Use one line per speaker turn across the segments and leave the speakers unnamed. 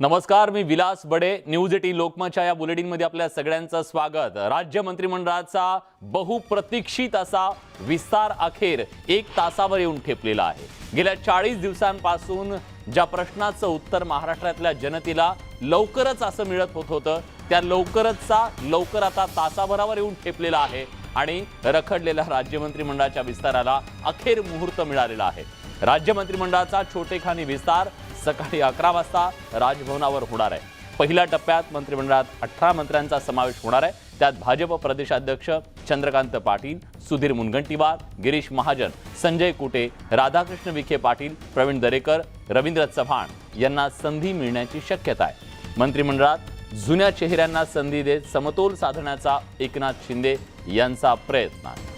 नमस्कार, मी विलास बडे. न्यूज 18 लोकमतच्या या बुलेटिनमध्ये आपल्या सगळ्यांचं स्वागत. राज्य मंत्रिमंडळाचा बहुप्रतीक्षित असा विस्तार अखेर 1 तासावर येऊन ठेपलेला आहे. गेल्या 40 दिवसांपासून ज्या प्रश्नाचं उत्तर महाराष्ट्रातल्या जनतेला लवकरच असं मिळत होतं, त्या लवकर आता तासाभरावर येऊन ठेपलेला आहे आणि रखडलेल्या राज्य मंत्रिमंडळाच्या विस्ताराला अखेर मुहूर्त मिळालेला आहे. राज्य मंत्रिमंडळाचा छोटेखानी विस्तार सकाळी 11 वाजता राजभवनावर होणार आहे. पहिल्या टप्प्यात मंत्रिमंडळात 18 मंत्र्यांचा समावेश होणार आहे. त्यात भाजप प्रदेशाध्यक्ष चंद्रकांत पाटील, सुधीर मुनगंटीवार, गिरीश महाजन, संजय कुटे, राधाकृष्ण विखे पाटील, प्रवीण दरेकर, रवींद्र चव्हाण यांना संधी मिळण्याची शक्यता आहे. मंत्रिमंडळात जुन्या चेहऱ्यांना संधी देत समतोल साधण्याचा एकनाथ शिंदे यांचा प्रयत्न आहे.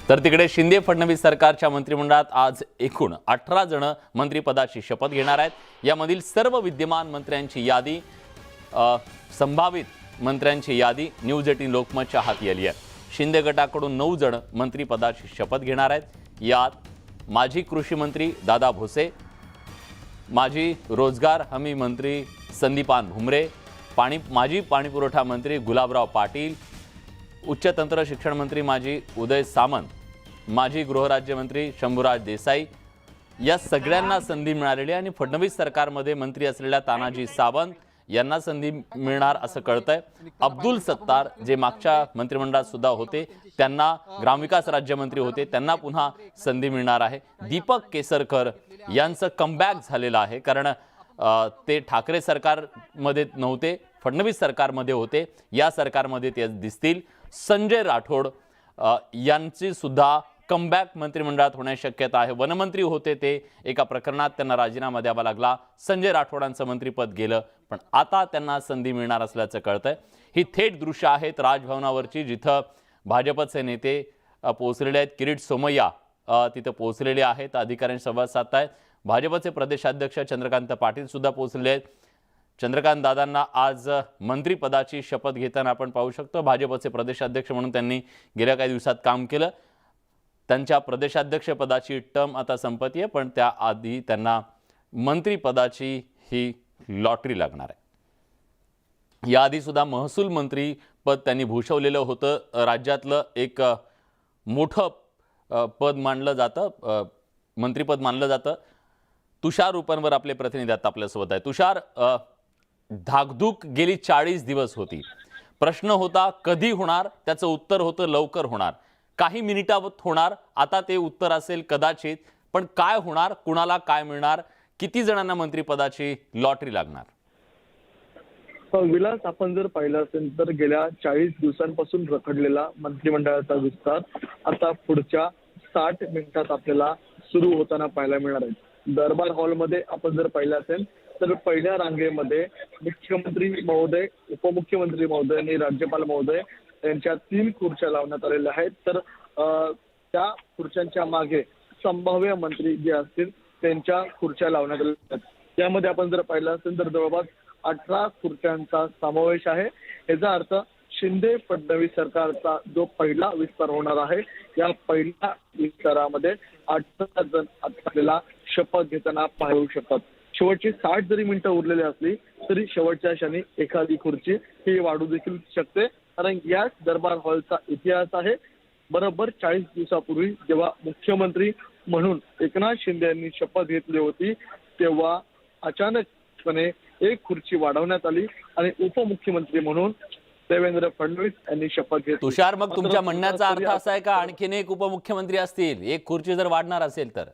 तर तिकडे शिंदे फडणवीस सरकारच्या मंत्रिमंडळात आज एकूण 18 जण मंत्रिपदाची शपथ घेणार आहेत. यामधील सर्व विद्यमान मंत्र्यांची यादी, संभावित मंत्र्यांची यादी न्यूज 18 लोकमतच्या हाती आली आहे. शिंदे गटाकडून 9 जण मंत्रिपदाची शपथ घेणार आहेत. यात माजी कृषी मंत्री दादा भुसे, माजी रोजगार हमी मंत्री संदीपान भुमरे, माजी पाणीपुरवठा मंत्री गुलाबराव पाटील, उच्च तंत्र शिक्षण मंत्री माजी उदय सामंत, माजी गृहराज्यमंत्री शंभूराज देसाई या सगळ्यांना संधी मिळालेली आहे. आणि फडणवीस सरकारमध्ये मंत्री असलेल्या तानाजी सावंत यांना संधी मिळणार असं कळतंय. अब्दुल सत्तार जे मागच्या मंत्रिमंडळात सुद्धा होते, त्यांना ग्रामविकास राज्यमंत्री होते, त्यांना पुन्हा संधी मिळणार आहे. दीपक केसरकर यांचं कमबॅक झालेलं आहे, कारण ते ठाकरे सरकारमध्ये नव्हते, फडणवीस सरकारमध्ये होते. या सरकारमध्ये ते दिसतील. संजय राठोड यांची सुद्धा कमबॅक मंत्रिमंडळात होण्याची शक्यता आहे. वनमंत्री होते ते, एका प्रकरणात त्यांना राजीनामा द्यावा लागला. संजय राठोडांचं मंत्रिपद गेलं, पण आता त्यांना संधी मिळणार असल्याचं कळतंय. ही थेट दृश्य आहेत राजभवनावरची, जिथं भाजपचे नेते पोहोचलेले आहेत. किरीट सोमय्या तिथं पोहोचलेले आहेत, अधिकाऱ्यांशी संवाद साधतायत. भाजपचे प्रदेशाध्यक्ष चंद्रकांत पाटील सुद्धा पोहोचलेले आहेत. चंद्रकांत दादांना आज मंत्रिपदाची शपथ घेताना आपण पाहू शकतो. भाजपचे प्रदेशाध्यक्ष म्हणून त्यांनी गेल्या काही दिवसात काम केलं. त्यांच्या प्रदेशाध्यक्षपदाची टर्म आता संपती आहे, पण त्याआधी त्यांना मंत्रिपदाची ही लॉटरी लागणार आहे. याआधी सुद्धा महसूल मंत्री पद त्यांनी भूषवलेलं होतं. राज्यातलं एक मोठं पद मानलं जातं, मंत्रिपद मानलं जातं. तुषार उपनवर आपले प्रतिनिधी आता आपल्यासोबत आहे. तुषार, धाकधूक गेली 40 दिवस होती. प्रश्न होता कधी होणार, त्याचं उत्तर होतं लवकर होणार, काही मिनिटात होणार. आता ते उत्तर असेल कदाचित, पण काय होणार, कुणाला काय मिळणार, किती जणांना मंत्रिपदाची लॉटरी लागणार?
विलास, आपण जर पाहिलं असेल तर गेल्या 40 दिवसांपासून रखडलेला मंत्रिमंडळाचा विस्तार आता पुढच्या 60 मिनिटात आपल्याला सुरू होताना पाहायला मिळणार आहे. दरबार हॉलमध्ये आपण जर पाहिलं असेल तर पहिल्या रांगेमध्ये मुख्यमंत्री महोदय, उपमुख्यमंत्री महोदय आणि राज्यपाल महोदय यांच्या 3 खुर्च्या लावण्यात आलेल्या आहेत. तर त्या खुर्च्यांच्या मागे संभाव्य मंत्री जे असतील त्यांच्या खुर्च्या लावण्यात आलेल्या आहेत. यामध्ये आपण जर पाहिलं असेल तर जवळपास 18 खुर्च्यांचा समावेश आहे. याचा अर्थ शिंदे फडणवीस सरकारचा जो पहिला विस्तार होणार आहे, या पहिल्या विस्तारामध्ये 18 जण आपल्याला शपथ घेताना पाहू शकतात. शेवटची 60 जरी मिनिटं उरलेली असली तरी शेवटच्या क्षणी एखादी खुर्ची ही वाढू देखील शकते, कारण याच दरबार हॉलचा इतिहास आहे. बरोबर 40 दिवसापूर्वी जेव्हा मुख्यमंत्री म्हणून एकनाथ शिंदे यांनी शपथ घेतली होती, तेव्हा अचानकपणे एक खुर्ची वाढवण्यात आली आणि उपमुख्यमंत्री म्हणून देवेंद्र फडणवीस यांनी शपथ घेतली.
तुषार, मग तुमच्या म्हणण्याचा अर्थ असा आहे का आणखीन एक उपमुख्यमंत्री असतील, एक खुर्ची जर वाढणार असेल तर?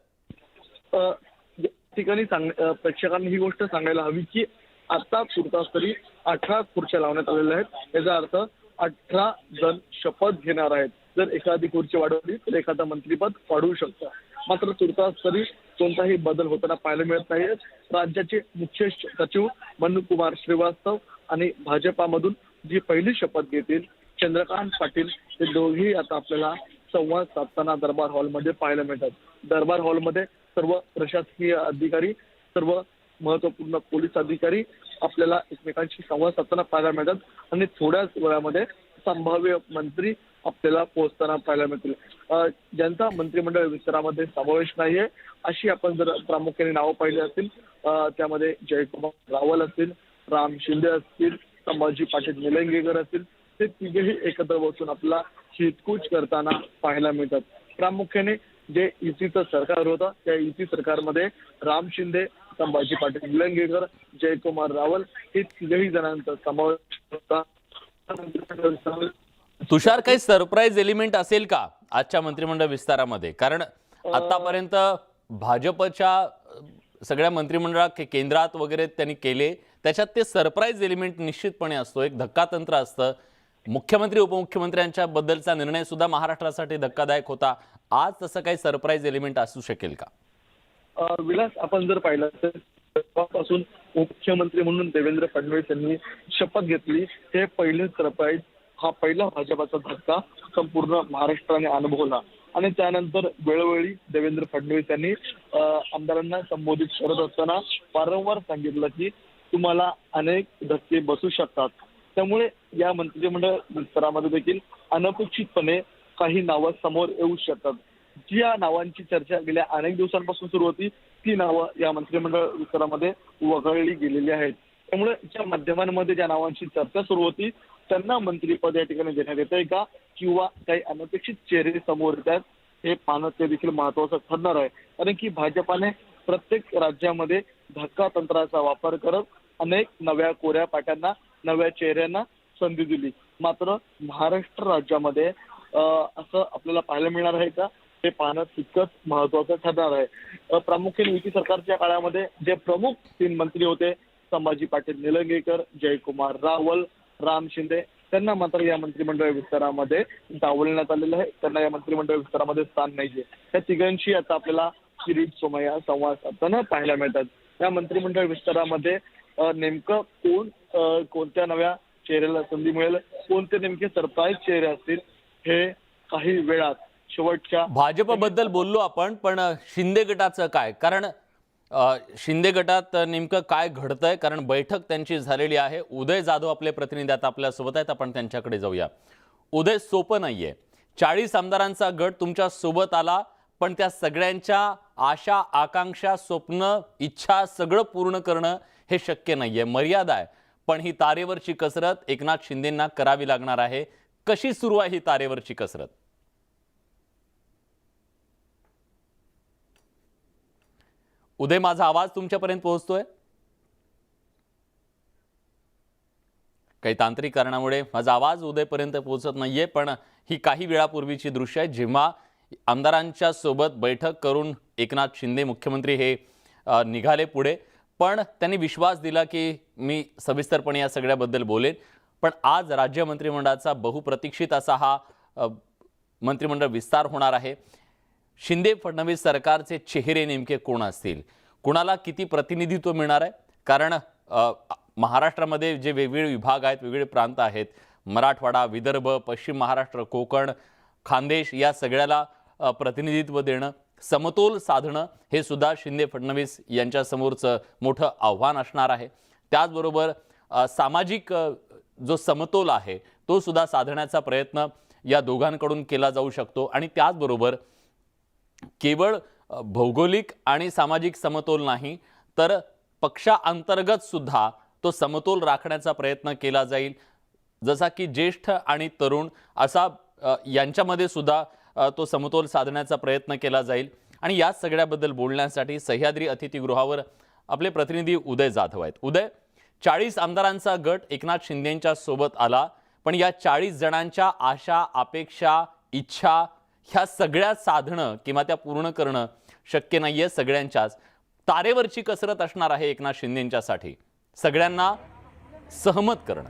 ठिकाणी प्रेक्षकांनी ही गोष्ट सांगायला हवी की आता पुरता तरी 18 खुर्च्या लावण्यात आलेल्या आहेत. याचा अर्थ 18 जण शपथ घेणार आहेत. जर एखादी खुर्ची वाढवली तर एखादा मंत्रिपद वाढवू शकतं. मात्र तुर्तास तरी कोणताही बदल होताना पाहायला मिळत नाही. राज्याचे मुख्य सचिव मनु कुमार श्रीवास्तव आणि भाजपामधून जी पहिली शपथ घेतील चंद्रकांत पाटील, हे दोघेही आता आपल्याला संवाद साधताना दरबार हॉलमध्ये पाहायला मिळतात. दरबार हॉलमध्ये सर्व प्रशासकीय अधिकारी, सर्व महत्वपूर्ण पोलीस अधिकारी आपल्याला एकमेकांशी संवाद साधताना पाहायला मिळतात आणि थोड्याच वेळामध्ये संभाव्य मंत्री आपल्याला पोहोचताना पाहायला मिळतील. ज्यांचा मंत्रिमंडळ विस्तारामध्ये समावेश नाहीये अशी आपण जर प्रामुख्याने नावं पाहिली असतील त्यामध्ये जयकुमार रावल असतील, राम शिंदे असतील, संभाजी पाटील निलंगेकर असतील, ते तिघेही एकत्र बसून आपला हितकूच करताना पाहायला मिळतात. प्रामुख्याने जे युतीचं सरकार होतं त्या युती सरकारमध्ये राम शिंदे, संभाजी पाटील निलंगेकर, जयकुमार रावल हे तिघही जणांचा समावेश होता.
तुषार, काही सरप्राईज एलिमेंट असेल का आजच्या मंत्रिमंडळ विस्तारामध्ये? कारण आतापर्यंत भाजपच्या सगळ्या मंत्रिमंडळात केंद्रात वगैरे त्यांनी केले, त्याच्यात ते सरप्राईज एलिमेंट निश्चितपणे असतो, एक धक्कातंत्र असतं. मुख्यमंत्री उपमुख्यमंत्र्यांच्या बद्दलचा निर्णय सुद्धा महाराष्ट्रासाठी धक्कादायक होता. आज तसं काही सरप्राईज एलिमेंट असू शकेल का?
विलास, आपण जर पाहिलं तर पासून मुख्यमंत्री म्हणून देवेंद्र फडणवीस यांनी शपथ घेतली, हे पहिले सरप्राईज, हा पहिला भाजपाचा धक्का संपूर्ण महाराष्ट्राने अनुभवला. आणि त्यानंतर वेळोवेळी देवेंद्र फडणवीस यांनी आमदारांना संबोधित करत असताना वारंवार सांगितलं की तुम्हाला अनेक धक्के बसू शकतात. त्यामुळे या मंत्रिमंडळ विस्तारामध्ये देखील अनपेक्षितपणे काही नावं समोर येऊ शकतात. जी या नावांची चर्चा गेल्या अनेक दिवसांपासून सुरू होती ती नावं या मंत्रिमंडळ विस्तारामध्ये वगळली गेलेली आहेत. त्यामुळे ज्या माध्यमांमध्ये ज्या नावांची चर्चा सुरू होती त्यांना मंत्रिपद या ठिकाणी देण्यात येत आहे का, किंवा काही अनपेक्षित चेहरे समोर येत आहेत हे पाहणं ते देखील महत्वाचं ठरणार आहे. कारण की भाजपाने प्रत्येक राज्यामध्ये धक्का तंत्राचा वापर करत अनेक नव्या कोऱ्या पाट्यांना, नव्या चेहऱ्यांना संधी दिली. मात्र महाराष्ट्र राज्यामध्ये असं आपल्याला पाहायला मिळणार आहे का, हे पाहणं तितकंच महत्वाचं ठरणार आहे. प्रामुख्याने युती सरकारच्या काळामध्ये जे प्रमुख 3 मंत्री होते, संभाजी पाटील निलंगेकर, जयकुमार रावल, राम शिंदे, त्यांना मात्र या मंत्रिमंडळ विस्तारामध्ये डावलण्यात आलेलं आहे. त्यांना या मंत्रिमंडळ विस्तारामध्ये स्थान नाहीये. त्या तिघांशी आता आपल्याला किरीट सोमय्या संवाद साधताना पाहायला मिळतात. या मंत्रिमंडळ विस्तारामध्ये नेमकं कोणत्या नव्या चेहऱ्याला संधी मिळेल, कोणते नेमके सरप्राईज चेहरे असतील, हे काही वेळात शेवटच्या
भाजपबद्दल बोललो आपण, पण शिंदे गटाचं काय? कारण शिंदे गटात नेमकं काय घडतंय? कारण बैठक त्यांची झालेली आहे. उदय जाधव आपले प्रतिनिधी आता आपल्यासोबत आहेत, आपण त्यांच्याकडे जाऊया. उदय, सोपं नाहीये. 40 आमदारांचा गट तुमच्या सोबत आला, पण त्या सगळ्यांच्या आशा, आकांक्षा, स्वप्न, इच्छा सगळं पूर्ण करणं हे शक्य नाहीये, मर्यादा आहे. पण ही तारेवरची कसरत एकनाथ शिंदेंना करावी लागणार आहे. कशी सुरू आहे ही तारेवरची कसरत? उदय, माझा आवाज तुमच्यापर्यंत पोहोचतोय? काही तांत्रिक कारणामुळे माझा आवाज उदयपर्यंत पोहोचत नाहीये, पण ही काही वेळापूर्वीची दृश्य आहे जेव्हा आमदारांच्या सोबत बैठक करून एकनाथ शिंदे मुख्यमंत्री हे निघाले पुढे. पण त्यांनी विश्वास दिला की मी सविस्तरपणे या सगळ्याबद्दल बोलेन. पण आज राज्य मंत्रिमंडळाचा बहुप्रतीक्षित असा हा मंत्रिमंडळ विस्तार होणार आहे. शिंदे फडणवीस सरकारचे चेहरे नेमके कोण असतील, कुणाला किती प्रतिनिधित्व मिळणार आहे? कारण महाराष्ट्रामध्ये जे वेगवेगळे विभाग आहेत, वेगवेगळे प्रांत आहेत, मराठवाडा, विदर्भ, पश्चिम महाराष्ट्र, कोकण, खानदेश, या सगळ्याला प्रतिनिधित्व देणं, समतोल साधणं हे सुद्धा शिंदे फडणवीस यांच्यासमोरचं मोठं आव्हान असणार आहे. त्याचबरोबर सामाजिक जो समतोल आहे तो सुद्धा साधण्याचा प्रयत्न या दोघांकडून केला जाऊ शकतो. आणि त्याचबरोबर केवळ भौगोलिक आणि सामाजिक समतोल नाही, तर पक्षांतर्गत सुद्धा तो समतोल राखण्याचा प्रयत्न केला जाईल. जसा की ज्येष्ठ आणि तरुण असा यांच्यामध्ये सुद्धा तो समतोल साधण्याचा प्रयत्न केला जाईल. आणि या सगळ्याबद्दल बोलण्यासाठी सह्याद्री अतिथीगृहावर आपले प्रतिनिधी उदय जाधव आहेत. उदय, 40 आमदारांचा गट एकनाथ शिंदेंच्या सोबत आला, पण या 40 जणांच्या आशा, अपेक्षा, इच्छा ह्या सगळ्या साधणं किंवा त्या पूर्ण करणं शक्य नाहीये. सगळ्यांच्याच तारेवरची कसरत असणार आहे एकनाथ शिंदेंच्यासाठी, सगळ्यांना सहमत करणं.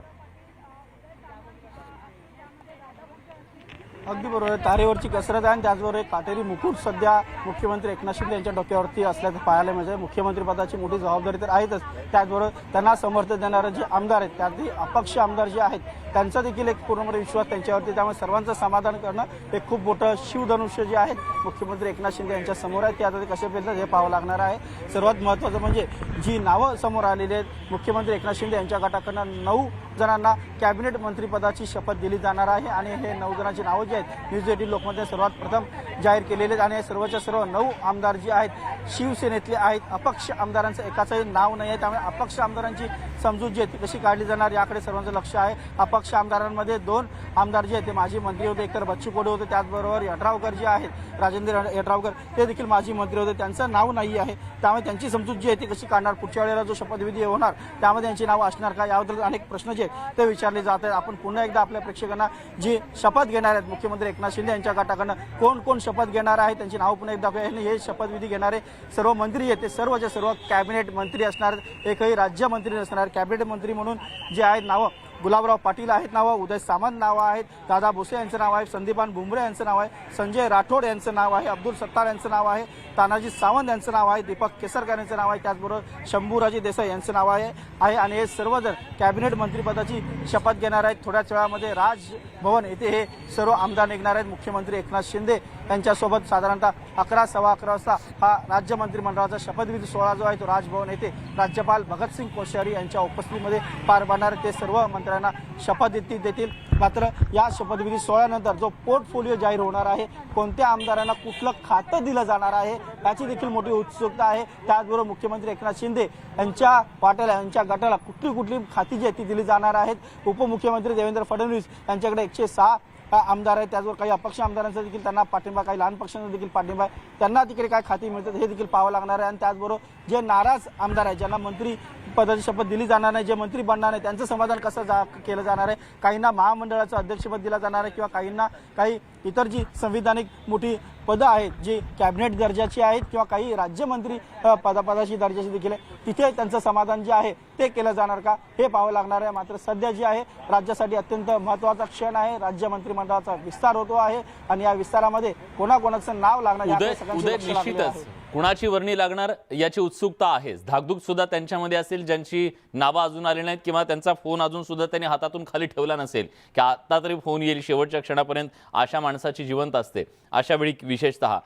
अगदी बरोबर, तारेवरची कसरत आहे. आणि त्याचबरोबर एक काटेरी मुकुट सध्या मुख्यमंत्री एकनाथ शिंदे यांच्या डोक्यावरती असल्याचं पाहायला मिळतं. मुख्यमंत्रीपदाची मोठी जबाबदारी तर आहेतच, त्याचबरोबर त्यांना समर्थन देणारे जे आमदार आहेत, त्यातही अपक्ष आमदार जे आहेत, त्यांचा देखील एक पूर्णपणे विश्वास त्यांच्यावरती. त्यामुळे सर्वांचं समाधान करणं हे खूप मोठं शिवधनुष्य जे आहेत मुख्यमंत्री एकनाथ शिंदे यांच्या समोर आहे. ते आता ते कसे पेलतात हे पाहावं लागणार आहे. सर्वात महत्त्वाचं म्हणजे जी नावं समोर आलेली आहेत, मुख्यमंत्री एकनाथ शिंदे यांच्या गटाकडनं 9 जणांना कॅबिनेट मंत्रिपदाची शपथ दिली जाणार आहे आणि हे 9 जणांची नावं जी आहेत न्यूज 18 लोकमध्ये सर्वात प्रथम जाहीर केलेले आहेत आणि हे सर्वच्या सर्व 9 आमदार जे आहेत शिवसेनेतले आहेत. अपक्ष आमदारांचं एकाचंही नाव नाही आहे, त्यामुळे अपक्ष आमदारांची समजूत जी आहे ती कशी काढली जाणार याकडे सर्वांचं लक्ष आहे. अपक्ष आमदारांमध्ये 2 आमदार जे आहेत ते माजी मंत्री होते, एकतर बच्चू कडू होते, त्याचबरोबर यड्रावकर जे आहेत राजेंद्र यड्रावकर ते देखील माजी मंत्री होते, त्यांचं नाव नाही आहे. त्यामुळे त्यांची समजूत जी आहे ती कशी काढणार, पुढच्या वेळेला जो शपथविधी होणार त्यामध्ये त्यांची नावं असणार का, याबद्दल अनेक प्रश्न जे आहेत ते विचारले जात आहेत. आपण पुन्हा एकदा आपल्या प्रेक्षकांना जी शपथ घेणार आहेत मुख्यमंत्री एकनाथ शिंदे यांच्या गटाकडनं कोण कोण शपथ घेणार आहे त्यांची नावं पुन्हा एकदा हे शपथविधी घेणारे सर्व मंत्री आहेत ते सर्वच्या सर्व कॅबिनेट मंत्री असणार, एकही राज्यमंत्री नसणार. कॅबिनेट मंत्री म्हणून जे आहेत नावं गुलाबराव पाटील आहेत नावं, उदय सामंत नावं आहेत, दादा भुसे यांचं नाव आहे, संदीपान भुमरे यांचं नाव आहे, संजय राठोड यांचं नाव आहे, अब्दुल सत्तार यांचं नाव आहे, तानाजी सावंत यांचं नाव आहे, दीपक केसरकर यांचं नाव आहे, त्याचबरोबर शंभूराजे देसाई यांचं नाव आहे आणि हे सर्वजण कॅबिनेट मंत्रिपदाची शपथ घेणार आहेत. थोड्याच वेळामध्ये राजभवन येथे हे सर्व आमदार निघणार आहेत. मुख्यमंत्री एकनाथ शिंदे यांच्यासोबत साधारणतः 11 सव्वा 11 वाजता हा राज्य मंत्रिमंडळाचा शपथविधी सोहळा जो आहे तो राजभवन येथे राज्यपाल भगतसिंग कोश्यारी यांच्या उपस्थितीमध्ये पार पाडणार. ते सर्व मंत्र्यांना शपथ देतील. मात्र या शपथविधी सोहळ्यानंतर जो पोर्टफोलिओ जाहीर होणार आहे, कोणत्या आमदारांना कुठलं खातं दिलं जाणार आहे याची देखील मोठी उत्सुकता आहे. त्याचबरोबर मुख्यमंत्री एकनाथ शिंदे यांच्या वाट्याला यांच्या गटाला कुठली खाती जी ती दिली जाणार आहेत. उपमुख्यमंत्री देवेंद्र फडणवीस यांच्याकडे 106 आमदार आहेत, त्याचबरोबर काही अपक्ष आमदारांचा देखील त्यांना पाठिंबा, काही लहान पक्षांचा देखील पाठिंबा आहे, त्यांना तिकडे काय खाती मिळतात हे देखील पाहावं लागणार आहे. आणि त्याचबरोबर जे नाराज आमदार आहेत ज्यांना मंत्री पदाची शपथ दिली जाणार नाही, जे मंत्री बनणार नाही त्यांचं समाधान कसं केलं जाणार आहे. काहींना महामंडळाचं अध्यक्षपद दिलं जाणार आहे किंवा काहींना काही इतर जी संविधानिक मोठी पदं आहेत जी कॅबिनेट दर्जाची आहेत किंवा काही राज्यमंत्री पदाची दर्जाची देखील आहे, तिथे त्यांचं समाधान जे आहे ते केलं जाणार का हे पाहावं लागणार आहे. मात्र सध्या जी आहे राज्यासाठी अत्यंत महत्त्वाचा क्षण आहे. राज्य मंत्रिमंडळाचा विस्तार होतो आहे आणि या विस्तारामध्ये कोणाकोणाचं नाव लागणार याकडे सगळ्यांचं लक्ष लागलेलं आहे.
कुणाची वर्णी लागणार याची उत्सुकता आहेच. धाकधूक सुद्धा त्यांच्यामध्ये असेल ज्यांची नावं अजून आली नाहीत किंवा त्यांचा फोन अजून सुद्धा त्यांनी हातातून खाली ठेवला नसेल की आता तरी फोन येईल शेवटच्या क्षणापर्यंत, अशा माणसाची जिवंत असते अशा वेळी विशेषतः.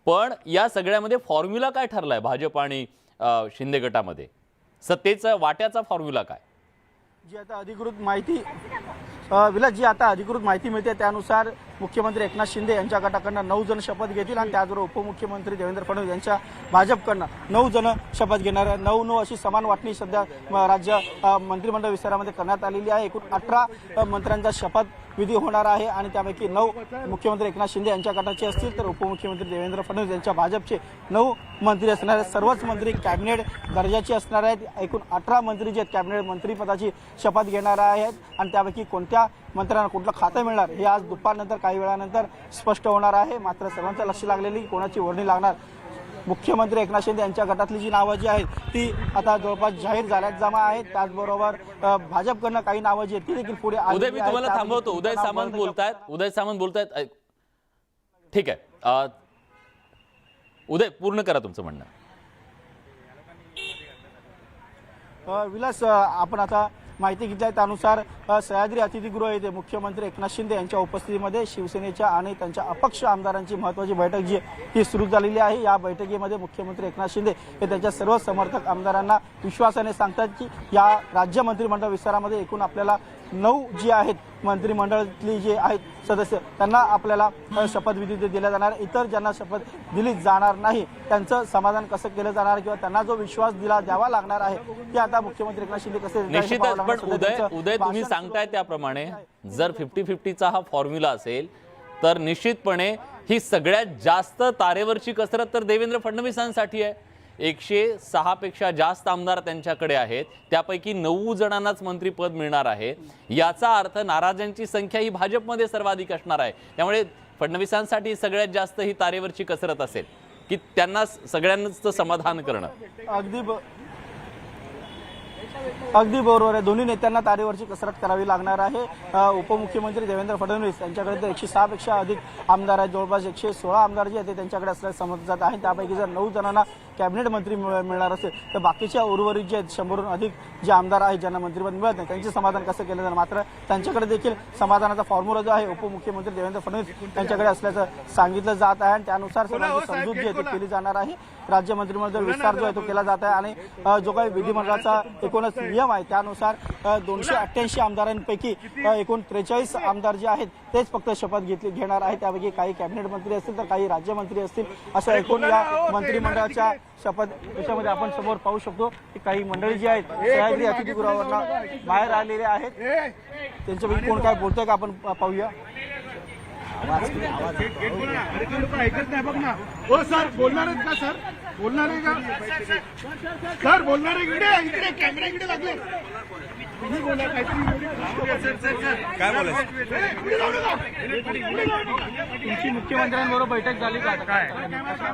पण या सगळ्यामध्ये फॉर्म्युला काय ठरलाय भाजप आणि शिंदे गटामध्ये, सत्तेचा वाट्याचा फॉर्म्युला काय?
जी आता अधिकृत माहिती विलास जी आता अधिकृत माहिती मिळते त्यानुसार मुख्यमंत्री एकनाथ शिंदे यांच्या गटाकडनं 9 जण शपथ घेतील आणि त्याचबरोबर उपमुख्यमंत्री देवेंद्र फडणवीस यांच्या भाजपकडनं 9 जण शपथ घेणार आहे. 9-9 अशी समान वाटणी सध्या राज्य मंत्रिमंडळ विस्तारामध्ये करण्यात आलेली आहे. एकूण 18 मंत्र्यांचा शपथविधी होणार आहे आणि त्यापैकी 9 मुख्यमंत्री एकनाथ शिंदे यांच्या गटाचे असतील तर उपमुख्यमंत्री देवेंद्र फडणवीस यांच्या भाजपचे 9 मंत्री असणार आहेत. सर्वच मंत्री कॅबिनेट दर्जाचे असणार आहेत. एकूण 18 मंत्री जे आहेत कॅबिनेट मंत्रिपदाची शपथ घेणार आहेत आणि त्यापैकी कोणत्या मंत्र्यांना कुठलं खातं मिळणार हे आज दुपारनंतर काही वेळानंतर स्पष्ट होणार आहे. मात्र सर्वांचं लक्ष लागलेली कोणाची वर्णी लागणार, मुख्यमंत्री एकनाथ शिंदे यांच्या गटातली जी नावं जी आहेत ती आता जवळपास जाहीर झाल्यात जमा आहेत. त्याचबरोबर भाजपकडनं काही नावं जी आहेत ती देखील पुढे
उदय, मी तुम्हाला थांबवतो. उदय सामंत बोलतायत. ठीक आहे उदय, पूर्ण करा तुमचं म्हणणं.
विलास आपण आता माहिती घेतली आहे त्यानुसार सह्याद्री अतिथीगृह येथे मुख्यमंत्री एकनाथ शिंदे यांच्या उपस्थितीमध्ये शिवसेनेच्या आणि त्यांच्या अपक्ष आमदारांची महत्त्वाची बैठक जी आहे ती सुरू झालेली आहे. या बैठकीमध्ये मुख्यमंत्री एकनाथ शिंदे हे त्यांच्या सर्व समर्थक आमदारांना विश्वासाने सांगतात की या राज्य मंत्रिमंडळ विस्तारामध्ये एकूण आपल्याला 9 जी आहेत मंत्रिमंडळातली जे आहेत सदस्य त्यांना आपल्याला शपथविधी दिल्या जाणार. इतर ज्यांना शपथ दिली जाणार नाही त्यांचं समाधान कसं केलं जाणार किंवा त्यांना जो विश्वास द्यावा लागणार आहे ते आता मुख्यमंत्री एकनाथ शिंदे कसे
निश्चितच. पण उदय तुम्ही सांगताय त्याप्रमाणे जर 50-50चा हा फॉर्म्युला असेल तर निश्चितपणे ही सगळ्यात जास्त तारेवरची कसरत तर देवेंद्र फडणवीसांसाठी आहे. 106 पेक्षा जास्त आमदार त्यांच्याकडे आहेत, त्यापैकी 9 जणांनाच मंत्रीपद मिळणार आहे. याचा अर्थ नाराजांची संख्या ही भाजपमध्ये सर्वाधिक असणार आहे. त्यामुळे फडणवीसांसाठी सगळ्यात जास्त ही तारेवरची कसरत असेल की त्यांना सगळ्यांचं समाधान करणं.
अगदी बरोबर आहे. दोन्ही नेत्यांना तारेवरची कसरत करावी लागणार आहे. उपमुख्यमंत्री देवेंद्र फडणवीस यांच्याकडे तर 106 पेक्षा अधिक आमदार आहेत, जवळपास 116 आमदार जे आहेत ते त्यांच्याकडे असल्याचं समजलं जात आहे. त्यापैकी जर 9 जणांना कॅबिनेट मंत्री मिळणार असेल तर बाकीच्या उर्वरित जे आहेत 100हून अधिक जे आमदार आहेत ज्यांना मंत्रिपद मिळत नाही त्यांचे समाधान कसं केलं जाणार. मात्र त्यांच्याकडे देखील समाधानाचा फॉर्म्युला जो आहे उपमुख्यमंत्री देवेंद्र फडणवीस यांच्याकडे असल्याचं सांगितलं जात आहे आणि त्यानुसार सर्वांची समजूत जी आहे ती केली जाणार आहे. राज्य मंत्रिमंडळ विस्तार जो आहे तो केला जात आहे आणि जो काही विधिमंडळाचा एक एकूणच नियम आहे त्यानुसार 288 आमदारांपैकी एकूण 43 आमदार जे आहेत तेच फक्त शपथ घेणार आहेत. त्यापैकी काही कॅबिनेट मंत्री असतील तर काही राज्यमंत्री असतील. असं एकूण या मंत्रिमंडळाच्या शपथ याच्यामध्ये आपण समोर पाहू शकतो की काही मंडळी जी आहेत सह्याद्री अतिथीगृहावरून बाहेर आलेले आहेत. त्यांच्यापैकी कोण काय बोलतंय का आपण पाहूया.
ऐकत नाही बघ ना. हो सर बोलणार आहेत का सर? बोलणार आहे का सर? बोलणार आहे इकडे कॅमेरा इकडे लागले. तुम्ही बोला
काय बोलायचं?
तुमची मुख्यमंत्र्यांबरोबर बैठक झाली का?
काय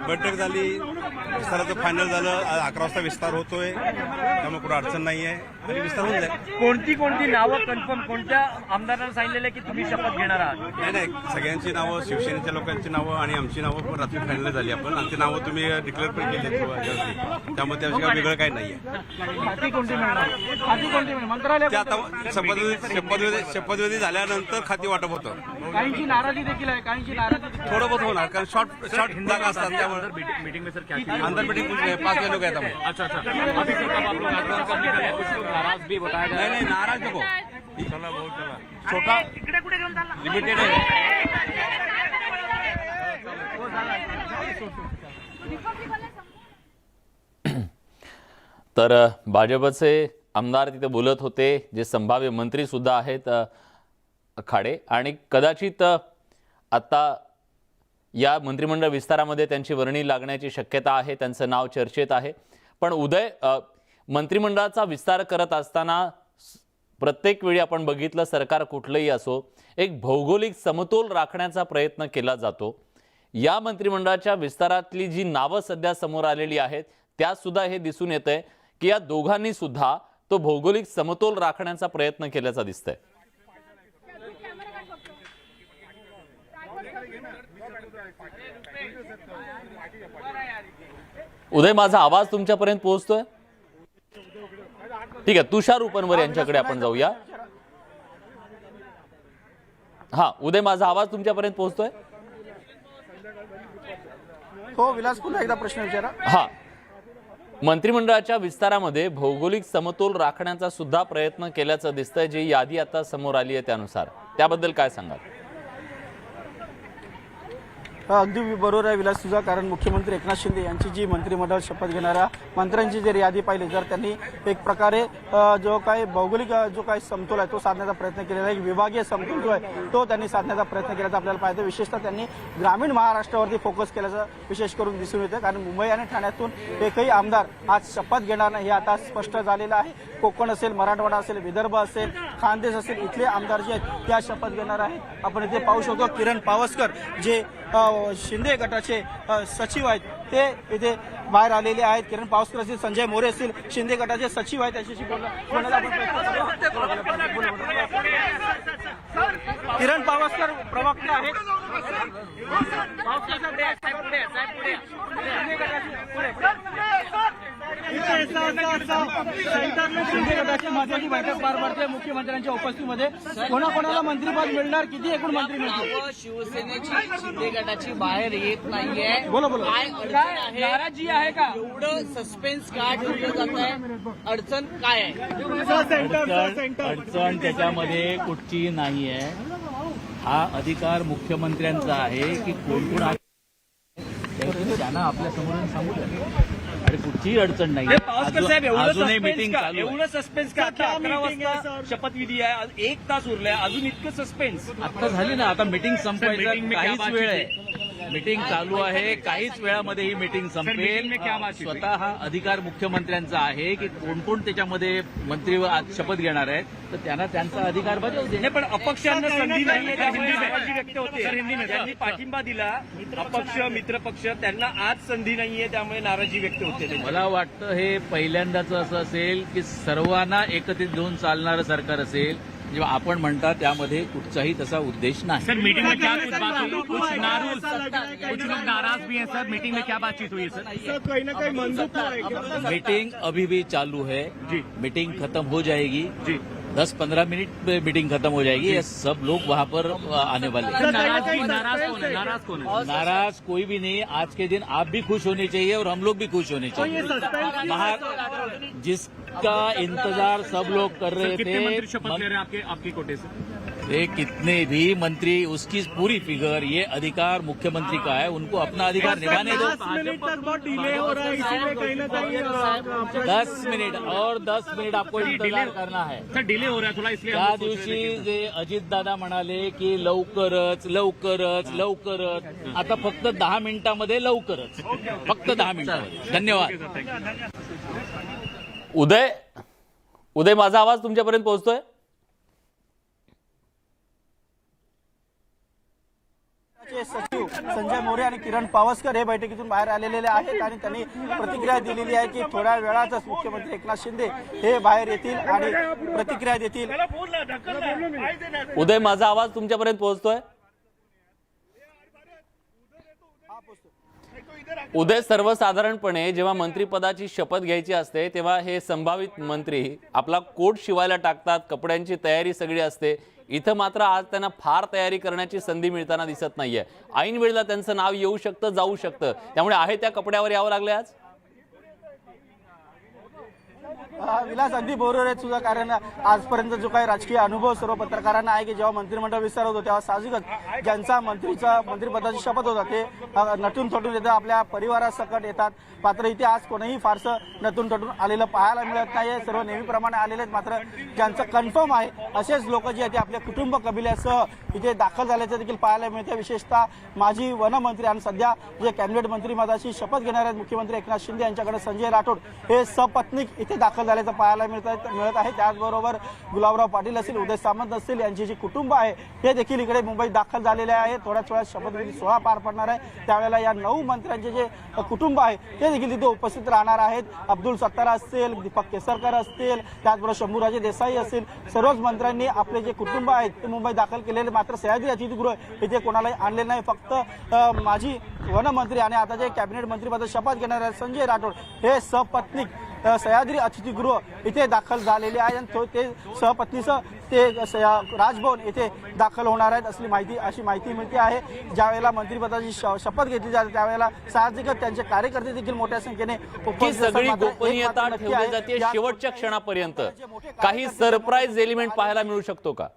बैठक झाली, विस्ताराचं फायनल झालं. 11 वाजता विस्तार होतोय, त्यामुळे कुठं अडचण नाहीये आणि विस्तार होऊन जाईल.
कोणती नावं कन्फर्म कोणत्या आमदारांना सांगितलेलं की तुम्ही शपथ घेणार आहात?
नाही सगळ्यांची नावं, शिवसेनेच्या लोकांची नावं आणि आमची नावं पण रात्री फायनल झाली. आपण आमची नावं तुम्ही डिक्लेअर पण केली, त्यामुळे त्याविषयी काय वेगळं काही नाहीये.
हाती कोणती मिळणार? हाती कोणती मिळणार? मंत्रालय
ते आता शपथविधी झाल्यानंतर खाती वाटप होतं.
काहींची नाराजी देखील आहे, काहींची नाराजी
थोडं बहुत होणार, कारण शॉर्ट जागा असतात त्यामुळे.
मीटिंग में सर क्या
अंदर मीटिंग 5 लोग आहेत आपण.
अच्छा अभी फिर कब आप लोग आंदोलन करने के लिए कुछ नाराज भी बताया जा रहा है?
नाही नाराज नको. छोटा लिमिटेड आहे.
तर भाजपचे आमदार तिथे बोलत होते, जे संभाव्य मंत्री सुद्धा आहेत खाडे, आणि कदाचित आता या मंत्रिमंडळ विस्तारामध्ये त्यांची वर्णी लागण्याची शक्यता आहे. त्यांचं नाव चर्चेत आहे. पण उदय, मंत्रिमंडळाचा विस्तार करत असताना प्रत्येक वेळी आपण बघितलं, सरकार कुठलंही असो, एक भौगोलिक समतोल राखण्याचा प्रयत्न केला जातो. या मंत्रिमंडळाच्या विस्तारातली जी नावं सध्या समोर आलेली आहेत त्यात सुद्धा हे दिसून येतंय की या दोघांनी सुद्धा तो भौगोलिक समतोल राखण्याचा प्रयत्न केल्याचा दिसतंय. उदय, माझा आवाज तुमच्यापर्यंत पोहोचतोय? ठीक आहे, तुषार उपनवर यांच्याकडे आपण जाऊया. हा उदय, माझा आवाज तुमच्यापर्यंत पोहोचतोय?
हो विलास, पुन्हा एकदा प्रश्न विचारा.
हा, मंत्रिमंडळाच्या विस्तारामध्ये भौगोलिक समतोल राखण्याचा सुद्धा प्रयत्न केल्याचं दिसतंय, जी यादी आता समोर आली आहे त्यानुसार. त्याबद्दल काय सांगाल?
अगदी बरोबर आहे विलास तुझा, कारण मुख्यमंत्री एकनाथ शिंदे यांची जी मंत्रिमंडळ शपथ घेणाऱ्या मंत्र्यांची जर यादी पाहिली तर त्यांनी एक प्रकारे जो काही भौगोलिक जो काही समतोल आहे तो साधण्याचा प्रयत्न केलेला आहे. विभागीय समतोल जो आहे तो त्यांनी साधण्याचा प्रयत्न केल्याचा आपल्याला पाहिजे. विशेषतः त्यांनी ग्रामीण महाराष्ट्रावरती फोकस केल्याचं विशेष करून दिसून येतं, कारण मुंबई आणि ठाण्यातून एकही आमदार आज शपथ घेणार नाही हे आता स्पष्ट झालेलं आहे. कोकण असेल, मराठवाडा असेल, विदर्भ असेल, खानदेश असेल, इथले आमदार जे आहेत त्या शपथ घेणार आहेत. आपण इथे पाहू शकतो किरण पावसकर जे शिंदे गटाचे सचिव आहेत ते इथे बाहेर आलेले आहेत. किरण पावसकर असतील, संजय मोरे असतील, शिंदे गटाचे सचिव आहेत, त्याच्याशी बोलण्याचा आपण प्रयत्न करू. किरण पावसकर प्रवक्ते आहेत. शिंदे गटाची महत्वाची बैठक पार पडते मुख्यमंत्र्यांच्या उपस्थितीमध्ये. कोणाकोणाला मंत्रिपद मिळणार, किती एकूण मंत्री मिळतील?
शिवसेनेची शिंदे गटाची बाहेर येत नाहीये.
बोला बोला.
काय नाराजी आहे का? एवढं सस्पेन्स का ठेवलं जात आहे? अडचण काय आहे?
अडचण त्याच्यामध्ये कुठची नाहीये. हा अधिकार मुख्यमंत्र्यांचा आहे की कोण कोण त्यांना आपल्या समोरून सांगू द्या, आणि कुठचीही अडचण नाही. अजूनही मीटिंग चालू आहे.
एवढं सस्पेन्स का? 11 वाजता शपथविधी आहे, 1 तास उरलाय, अजून इतकं सस्पेन्स?
आता झाली ना, आता मीटिंग संपवायचा काहीच वेळ आहे. मीटिंग चालू आहे, काहीच वेळामध्ये ही मीटिंग संपेल. स्वतः हा अधिकार मुख्यमंत्र्यांचा आहे की कोण कोण त्याच्यामध्ये मंत्री शपथ घेणार आहेत, तर त्यांना त्यांचा अधिकार बजावू दे.
नाही, पण अपक्षांना संधी नाहीये. नाराजी व्यक्त होते. त्यांनी पाठिंबा दिला, अपक्ष मित्रपक्ष, त्यांना आज संधी नाहीये, त्यामुळे नाराजी व्यक्त होते.
मला वाटतं हे पहिल्यांदाच असं असेल की सर्वांना एकत्रित घेऊन चालणारं सरकार असेल. जेव्हा आपण म्हणता त्यामध्ये कुठचाही तसा उद्देश नाही.
सर मीटिंग में क्या कुछ बात हुई? कुछ लोग नाराज भी हैं सर. मीटिंग में क्या बातचीत हुई सर?
काही ना काही मंजूर
मीटिंग अभी भी चालू है. मीटिंग खत्म हो जाएगी. 10-15 मिनट में मीटिंग खत्म हो जाएगी। ये सब लोग वहां पर आने वाले हैं। नाराज कोई भी नहीं। आज के दिन आप भी खुश होने चाहिए और हम लोग भी खुश होने चाहिए। बाहर जिसका इंतजार सब लोग कर रहे थे,
शपथ ले रहे हैं आपकी कोटे से?
कितने भी मंत्री, उसकी पूरी फिगर, ये अधिकार मुख्यमंत्री का है, उनको अपना अधिकार निभाने दो।
10 मिनट तक बहुत डिले हो रहा है, इसीलिए कहीं ना कहीं
10 मिनिट और 10 मिनिट आपको इंतजार करना है।
सर डिले हो रहा है थोडा, इसलिए
त्या दिवशी जे अजितदादा म्हणाले की लवकरच लवकरच लवकरच, आता फक्त 10 मिनिटांमध्ये लवकरच, फक्त 10 मिनिटांमध्ये। धन्यवाद।
उदय माझा आवाज तुमच्यापर्यंत पोहोचतोय?
सचिव संजय मोरे आणि किरण पावसकर हे बैठकीतून बाहेर आलेले आहेत आणि त्यांनी प्रतिक्रिया दिलेली आहे की थोड्या वेळातच मुख्यमंत्री एकनाथ शिंदे हे बाहेर येतील आणि प्रतिक्रिया देतील।
उदय माझा आवाज तुमच्यापर्यंत पोहोचतोय? उदय, सर्वसाधारणपणे जेव्हा मंत्रिपदाची शपथ घ्यायची असते तेव्हा हे संभावित मंत्री आपला कोट शिवायला टाकतात, कपड्यांची तयारी सगळी असते। इथं मात्र आज त्यांना फार तयारी करण्याची संधी मिळताना दिसत नाहीये। ऐन वेळेला त्यांचं नाव येऊ शकतं, जाऊ शकतं, त्यामुळे आहे त्या कपड्यावर यावं लागले आज।
विलास अगदी बरोबर आहे तुझं, कारण आजपर्यंत जो काही राजकीय अनुभव सर्व पत्रकारांना आहे की जेव्हा मंत्रिमंडळ विस्तार होतो तेव्हा साहजिकच ज्यांचा मंत्रिपदाची शपथ होता ते नटून थटून येतात, आपल्या परिवारासकट येतात। मात्र इथे आज कोणीही फारसं नटून थटून आलेलं पाहायला मिळत नाहीये, सर्व नेहमीप्रमाणे आलेले आहेत। मात्र ज्यांचं कन्फर्म आहे असेच लोक जे आहेत ते आपल्या कुटुंब कबिल्यासह इथे दाखल झाल्याचं देखील पाहायला मिळते। विशेषतः माजी वनमंत्री आणि सध्या जे कॅबिनेट मंत्रिपदाची शपथ घेणार आहेत मुख्यमंत्री एकनाथ शिंदे यांच्याकडे संजय राठोड हे सपत्नीक इथे दाखल झाल्याचं पाहायला मिळत आहे। त्याचबरोबर गुलाबराव पाटील असतील, उदय सामंत असतील, यांची जी कुटुंब आहे ते देखील इकडे मुंबईत दाखल झालेले आहे। थोड्याच वेळात शपथविधी सोहळा पार पडणार आहे, त्यावेळेला या 9 मंत्र्यांचे जे कुटुंब आहे ते देखील तिथे उपस्थित राहणार आहेत। अब्दुल सत्तार असतील, दीपक केसरकर असतील, त्याचबरोबर शंभूराजे देसाई असतील, सर्वच मंत्र्यांनी आपले जे कुटुंब आहेत ते मुंबईत दाखल केलेले। मात्र सह्याद्री अतिथीगृह इथे कोणालाही आणले नाही, फक्त माजी वनमंत्री आणि आता जे कॅबिनेट मंत्रिपदाची शपथ घेणार आहेत संजय राठोड हे सपत्नीक सह्याद्री अतिथीगृह इथे दाखल झालेले आहे आणि ते सहपत्नीसह ते राजभवन येथे दाखल होणार आहेत अशी माहिती मिळते आहे। ज्यावेळेला मंत्रिपदाची शपथ घेतली जाते त्यावेळेला साहजिकच त्यांचे कार्यकर्ते देखील मोठ्या संख्येने उपस्थित असतात।
सगळी गोपनीयता ठेवली जाते शेवटच्या क्षणापर्यंत। काही सरप्राईज एलिमेंट पाहायला मिळू शकतो का?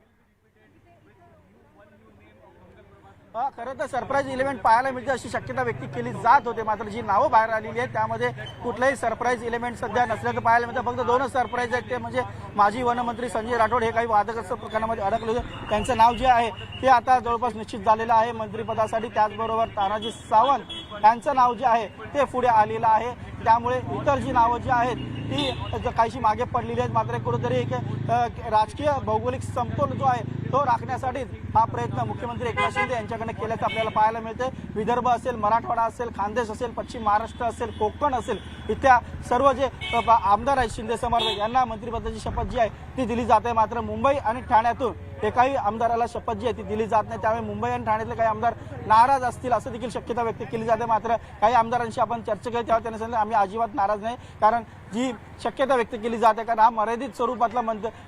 खरं तर सरप्राईज इलेमेंट पाहायला मिळते अशी शक्यता व्यक्त केली जात होते। मात्र जी नावं बाहेर आलेली आहेत त्यामध्ये कुठलंही सरप्राईज इलेमेंट सध्या नसल्याचं पाहायला मिळतं। फक्त 2च सरप्राईज आहेत, ते म्हणजे माजी वनमंत्री संजय राठोड हे काही वादग्रस्त प्रकरणामध्ये अडकले होते, त्यांचं नाव जे आहे ते आता जवळपास निश्चित झालेलं आहे मंत्रिपदासाठी। त्याचबरोबर तानाजी सावंत यांचं नाव जे आहे ते पुढे आलेलं आहे। त्यामुळे इतर जी नावं जी आहेत ती काहीशी मागे पडलेली आहेत। मात्र कुठेतरी एक राजकीय भौगोलिक समतोल जो आहे तो राखण्यासाठी हा प्रयत्न मुख्यमंत्री एकनाथ शिंदे यांच्याकडे केल्याचं आपल्याला पाहायला मिळते। विदर्भ असेल, मराठवाडा असेल, खानदेश असेल, पश्चिम महाराष्ट्र असेल, कोकण असेल, इथल्या सर्व जे आमदार आहेत शिंदे समर्थक यांना मंत्रिपदाची शपथ जी आहे ती दिली जाते। मात्र मुंबई आणि ठाण्यातून एकाही आमदाराला शपथ जी आहे ती दिली जात नाही, त्यामुळे मुंबई आणि ठाण्यातले काही आमदार नाराज असतील असं देखील शक्यता व्यक्त केली जाते। मात्र काही आमदारांशी आपण चर्चा केली तेव्हा त्यांनी सांगितलं आम्ही अजिबात नाराज नाही, कारण जी शक्यता व्यक्त केली जाते कारण हा मर्यादित स्वरूपातला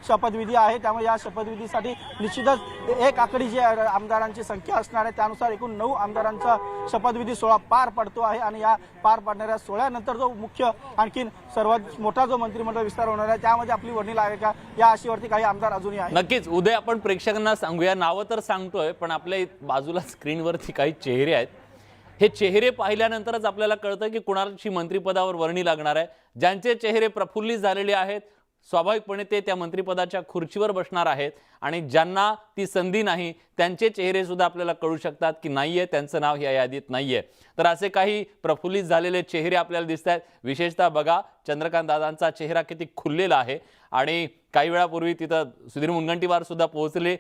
शपथविधी आहे, त्यामुळे या शपथविधीसाठी निश्चितच एक आकडी जी आमदारांची संख्या असणार आहे त्यानुसार एकूण 9 आमदारांचा शपथविधी सोहळा पार पडतो आहे। आणि या पार पडणाऱ्या सोहळ्यानंतर जो मुख्य आणखीन सर्वात मोठा जो मंत्रिमंडळ विस्तार होणार आहे त्यामध्ये आपली वर्णी लागेल का या आशेवरती काही आमदार अजूनही आहेत।
नक्कीच उदय, आपण प्रेक्षकांना सांगूया, नावं तर सांगतोय पण आपल्या बाजूला स्क्रीनवरती काही चेहरे आहेत। हे चेहरे पाहिल्यानंतरच आपल्याला कळतं की कुणाची मंत्रिपदावर वर्णी लागणार आहे। ज्यांचे चेहरे प्रफुल्लित झालेले आहेत स्वाभाविकपणे ते त्या मंत्रिपदाच्या खुर्चीवर बसणार आहेत आणि ज्यांना ती संधी नाही त्यांचे चेहरे सुद्धा आपल्याला कळू शकतात की नाहीये, त्यांचं नाव या यादीत नाहीये। तर असे काही प्रफुल्लित झालेले चेहरे आपल्याला दिसत आहेत। विशेषतः बघा चंद्रकांत दादांचा चेहरा किती खुललेला आहे आणि काही वेळापूर्वी तिथं सुधीर मुनगंटीवार सुद्धा पोहोचले।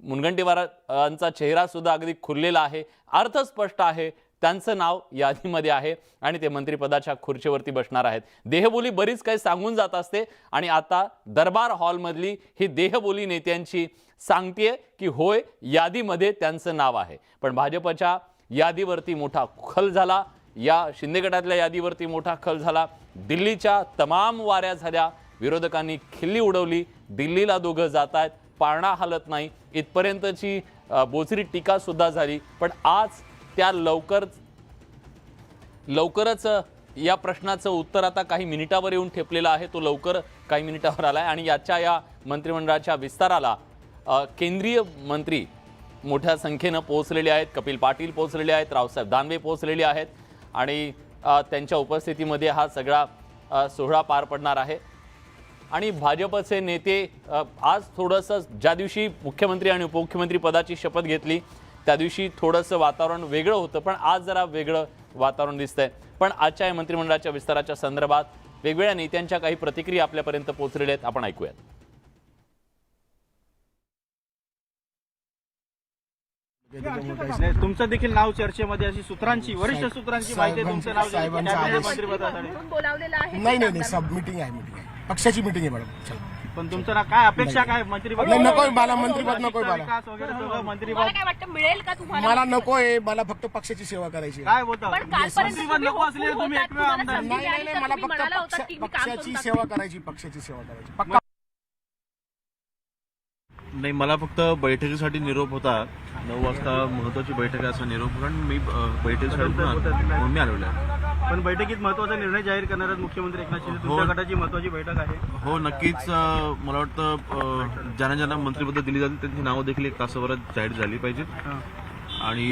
मुनगंटीवारांचा चेहरा सुद्धा अगदी खुललेला आहे, अर्थ स्पष्ट आहे, त्यांचं नाव यादीमध्ये आहे आणि ते मंत्रिपदाच्या खुर्चीवरती बसणार आहेत। देहबोली बरीच काही सांगून जात असते आणि आता दरबार हॉलमधली ही देहबोली नेत्यांची सांगते की होय यादीमध्ये त्यांचं नाव आहे। पण भाजपच्या यादीवरती मोठा खल झाला, या शिंदे गटातल्या यादीवरती मोठा खल झाला, दिल्लीच्या तमाम वाऱ्या झाल्या। विरोधकांनी खिल्ली उडवली. दिल्लीला दोघं जात आहेत, पाळणा हलत नाही इथपर्यंतची बोचरी टीका सुद्धा झाली. पण आज त्या लवकरच या प्रश्नाचं उत्तर आता काही मिनिटावर येऊन ठेपलेलं आहे. तो लवकर काही मिनिटावर आलाय आणि या मंत्रिमंडळाच्या विस्ताराला केंद्रीय मंत्री मोठ्या संख्येनं पोहोचलेले आहेत. कपिल पाटील पोहोचलेले आहेत, रावसाहेब दानवे पोहोचलेले आहेत आणि त्यांच्या उपस्थितीमध्ये हा सगळा सोहळा पार पडणार आहे. आणि भाजपचे नेते आज थोडंसं ज्या दिवशी मुख्यमंत्री आणि उपमुख्यमंत्री पदाची शपथ घेतली त्या दिवशी थोडंसं वातावरण वेगळं होतं, पण आज जरा वेगळं वातावरण दिसतंय. पण आजच्या या मंत्रिमंडळाच्या विस्ताराच्या संदर्भात वेगवेगळ्या नेत्यांच्या काही प्रतिक्रिया आपल्यापर्यंत पोहोचलेल्या आहेत, आपण ऐकूयात.
तुमचं देखील नाव चर्चेमध्ये अशी सूत्रांची वरिष्ठ सूत्रांची माहिती आहे. तुमचं नाव कॅबिनेट मंत्रिपदासाठी
बोलावलेलं आहे. नाही सब मीटिंग आहे पक्षाची मीटिंग आहे मॅडम.
पण तुमचं नाव काय अपेक्षा काय मंत्रिपद?
नकोय मला मंत्रिपद, नकोय मला
विकास वगैरे सगळं मंत्रिपद
मला काय वाटतं मिळेल का तुम्हाला?
मला नकोय, मला फक्त पक्षाची सेवा करायची.
काय बोलता?
पण कालपर्यंत
मंत्रिपद नको असले तुम्ही एकमेव आमदार.
नाही मला फक्त पक्षाची सेवा करायची, पक्षाची सेवा करायची.
नाही, मला फक्त बैठकीसाठी निरोप होता. 9 वाजता महत्वाची बैठक आहे असा निरोप होता आणि मी बैठकीसाठी म्हणून मी आलेलो आहे.
पण बैठकीत महत्वाचा निर्णय जाहीर करणार आहेत मुख्यमंत्री एकनाथ शिंदे. तुमच्या गटाची महत्वाची बैठक आहे.
हो नक्कीच. मला वाटतं ज्यांना ज्यांना मंत्रिपद दिली जातील त्यांची नावं देखील एक तासाभरात जाहीर झाली पाहिजेत आणि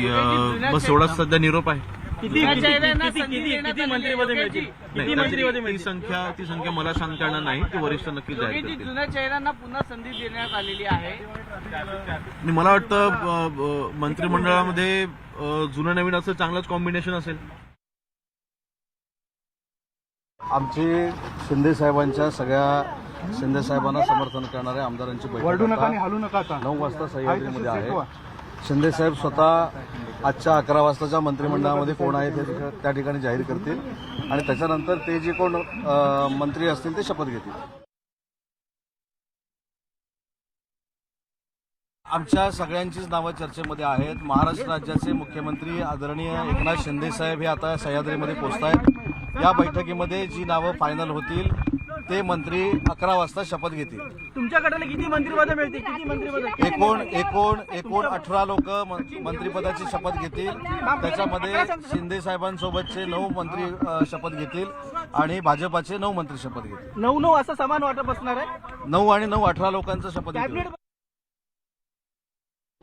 बस एवढाच सध्या निरोप आहे.
किती मंत्रिपद मिळतील? किती मंत्रिपद
ती
मिळतील?
संख्या मला सांगता येणार नाही, ती वरिष्ठ नक्की जाहीर करतील.
जुन्या चेहऱ्यांना पुन्हा संधी देण्यात आलेली आहे.
आणि मला वाटतं मंत्रिमंडळामध्ये जुनं नवीन असं चांगलंच कॉम्बिनेशन असेल.
आमची शिंदे साहेबांच्या सगळ्या शिंदे साहेबांना समर्थन करणाऱ्या आमदारांची बैठक
वरडू नका आणि हलू नका.
9 वाजता सह्याद्रीमध्ये आहे. शिंदे साहेब स्वतः आजच्या 11 वाजताच्या मंत्रिमंडळामध्ये कोण आहे ते त्या ठिकाणी जाहीर करतील आणि त्याच्यानंतर ते जे कोण मंत्री असतील ते शपथ घेतील. आमच्या सगळ्यांचीच नावं चर्चेमध्ये आहेत. महाराष्ट्र राज्याचे मुख्यमंत्री आदरणीय एकनाथ शिंदे साहेब हे आता सह्याद्रीमध्ये पोहोचत आहेत. या बैठकीमध्ये जी नावं फायनल होतील ते मंत्री 11 वाजता शपथ घेतील.
तुमच्या गटाला किती मंत्रिपद मिळतील? किती मंत्रिपद?
एकूण 18 लोक मंत्रिपदाची शपथ घेतील. त्याच्यामध्ये शिंदे साहेबांसोबतचे 9 मंत्री शपथ घेतील आणि भाजपाचे 9 मंत्री शपथ घेतील.
9 असं समान वाटप असणार आहे.
9 आणि 9 18 लोकांचं शपथ घेतील.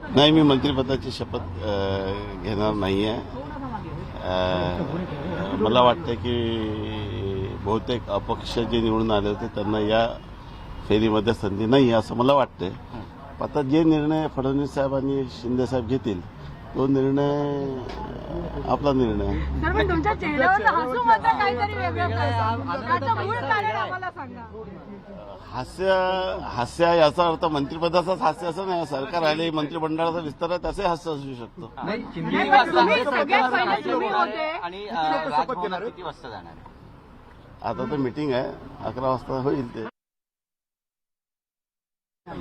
नाही, मी मंत्रिपदाची शपथ घेणार नाहीये. मला वाटतं की बहुतेक अपक्ष जे निवडून आले होते त्यांना या फेरीमध्ये संधी नाही असं मला वाटतंय. आता जे निर्णय फडणवीस साहेब आणि शिंदे साहेब घेतील तो निर्णय आपला निर्णय.
सर पण तुमच्या चेहऱ्यावर हसू मात्र काहीतरी वेगळं त्याचं मूळ कारण आम्हाला सांगा.
हास्य याचा अर्थ मंत्रिपदाचाच हास्य असं नाही. सरकार आले, मंत्रिमंडळाचा विस्तार आहे त्याचे हास्य असू शकतो.
आणि राजभवनात किती वाजता जाणार?
आता तर मीटिंग आहे, 11 वाजता होईल ते.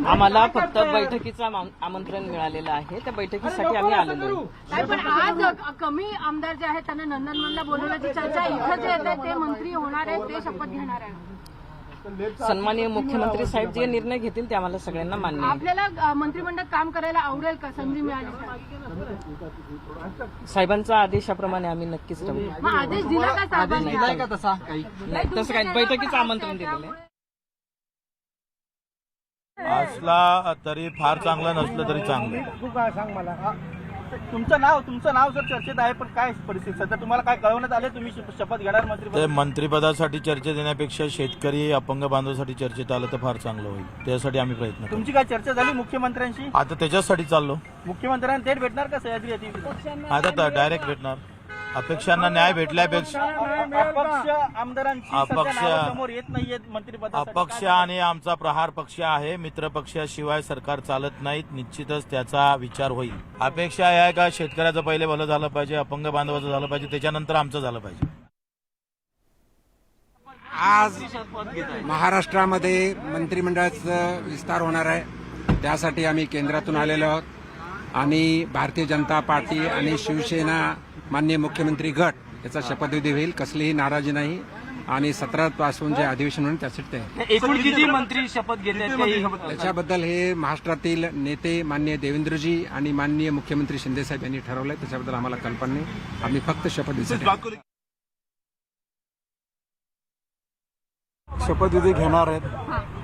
आम्हाला फक्त बैठकीचं आमंत्रण मिळालेलं आहे. त्या बैठकीसाठी आम्ही आलेलो.
पण आज कमी आमदार जे आहेत त्यांना नंदनवनला बोलवण्याची चर्चा इथं जे येत ते मंत्री होणार आहेत ते शपथ घेणार आहेत.
सन्माननीय मुख्यमंत्री साहेब जे निर्णय घेतील ते आम्हाला सगळ्यांना मान्य आहे.
आपल्याला मंत्रिमंडळात काम करायला आवडेल का? संधी मिळाली का?
साहेबांच्या आदेशाप्रमाणे आम्ही नक्कीच राहू.
मग आदेश दिला का साहेबांनी?
नाही तसं काही बैठकीचं आमंत्रण दिलेलं आहे.
असला तरी फार चांगला, नसलं तरी चांगलं.
तू काय सांग मला. तुमचं नाव सर चर्चेत आहे, पण काय परिस्थिती सध्या तुम्हाला काय कळवण्यात आले? तुम्ही शपथ घेणार मंत्रिपद?
ते मंत्रिपदासाठी चर्चेत येण्यापेक्षा शेतकरी अपंग बांधवासाठी चर्चेत आलं तर फार चांगलं होईल. त्यासाठी आम्ही प्रयत्न करू.
तुमची काय चर्चा झाली मुख्यमंत्र्यांशी?
आता त्याच्यासाठी चाललो.
मुख्यमंत्र्यांना थेट भेटणार का सह्याद्री येथे?
आता डायरेक्ट भेटणार. अपेक्षांना न्याय भेटल्यापेक्षा
अपक्ष आमदारांची समोर येत नाहीयेत मंत्रिपद.
अपक्ष आणि आमचा प्रहार पक्ष आहे. मित्र पक्षाशिवाय सरकार चालत नाहीत. निश्चितच त्याचा विचार होईल. अपेक्षा आहे का शेतकऱ्याचं पहिले भलं झालं पाहिजे, अपंग बांधवाचं झालं पाहिजे, त्याच्यानंतर आमचं झालं पाहिजे.
आज महाराष्ट्रामध्ये मंत्रिमंडळाचा विस्तार होणार आहे. त्यासाठी आम्ही केंद्रातून आलेलो आहोत आणि भारतीय जनता पार्टी आणि शिवसेना माननीय मुख्यमंत्री गट याचा शपथविधी होईल. कसलीही नाराजी नाही. आणि 17 पासून जे अधिवेशन होईल त्यासाठी तयार.
एकूण किती मंत्री शपथ घेत आहेत
त्याच्याबद्दल हे महाराष्ट्रातील नेते माननीय देवेंद्रजी आणि माननीय मुख्यमंत्री शिंदे साहेब यांनी ठरवलंय. त्याच्याबद्दल आम्हाला कल्पना नाही. आम्ही फक्त शपथविधीसाठी
शपथविधी घेणार आहेत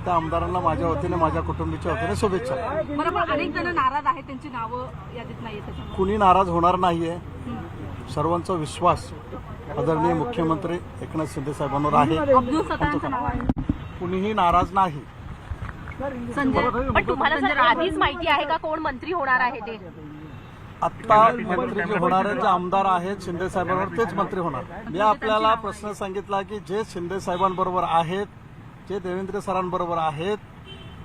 त्या आमदारांना माझ्या वतीने माझ्या कुटुंबीच्या वतीने शुभेच्छा.
बरोबर, अनेक जण नाराज आहेत, त्यांची नावं यादीत नाहीये त्याच्यामुळे.
कुणी नाराज होणार नाहीये. सर्वांचा विश्वास आदरणीय मुख्यमंत्री एकनाथ शिंदे साहेबांवर आहे.
अब्दुल सत्तारांचं नाव आहे.
कुणीही नाराज नाही.
संजय, पण तुम्हाला जर आधीच माहिती आहे का कोण मंत्री होणार आहे ते?
आत्ता मंत्री जे होणारे जे आमदार आहेत शिंदे साहेबांवर तेच मंत्री होणार. मी आपल्याला प्रश्न सांगितला की जे शिंदे साहेबांबरोबर आहेत, जे देवेंद्र सरांबरोबर आहेत,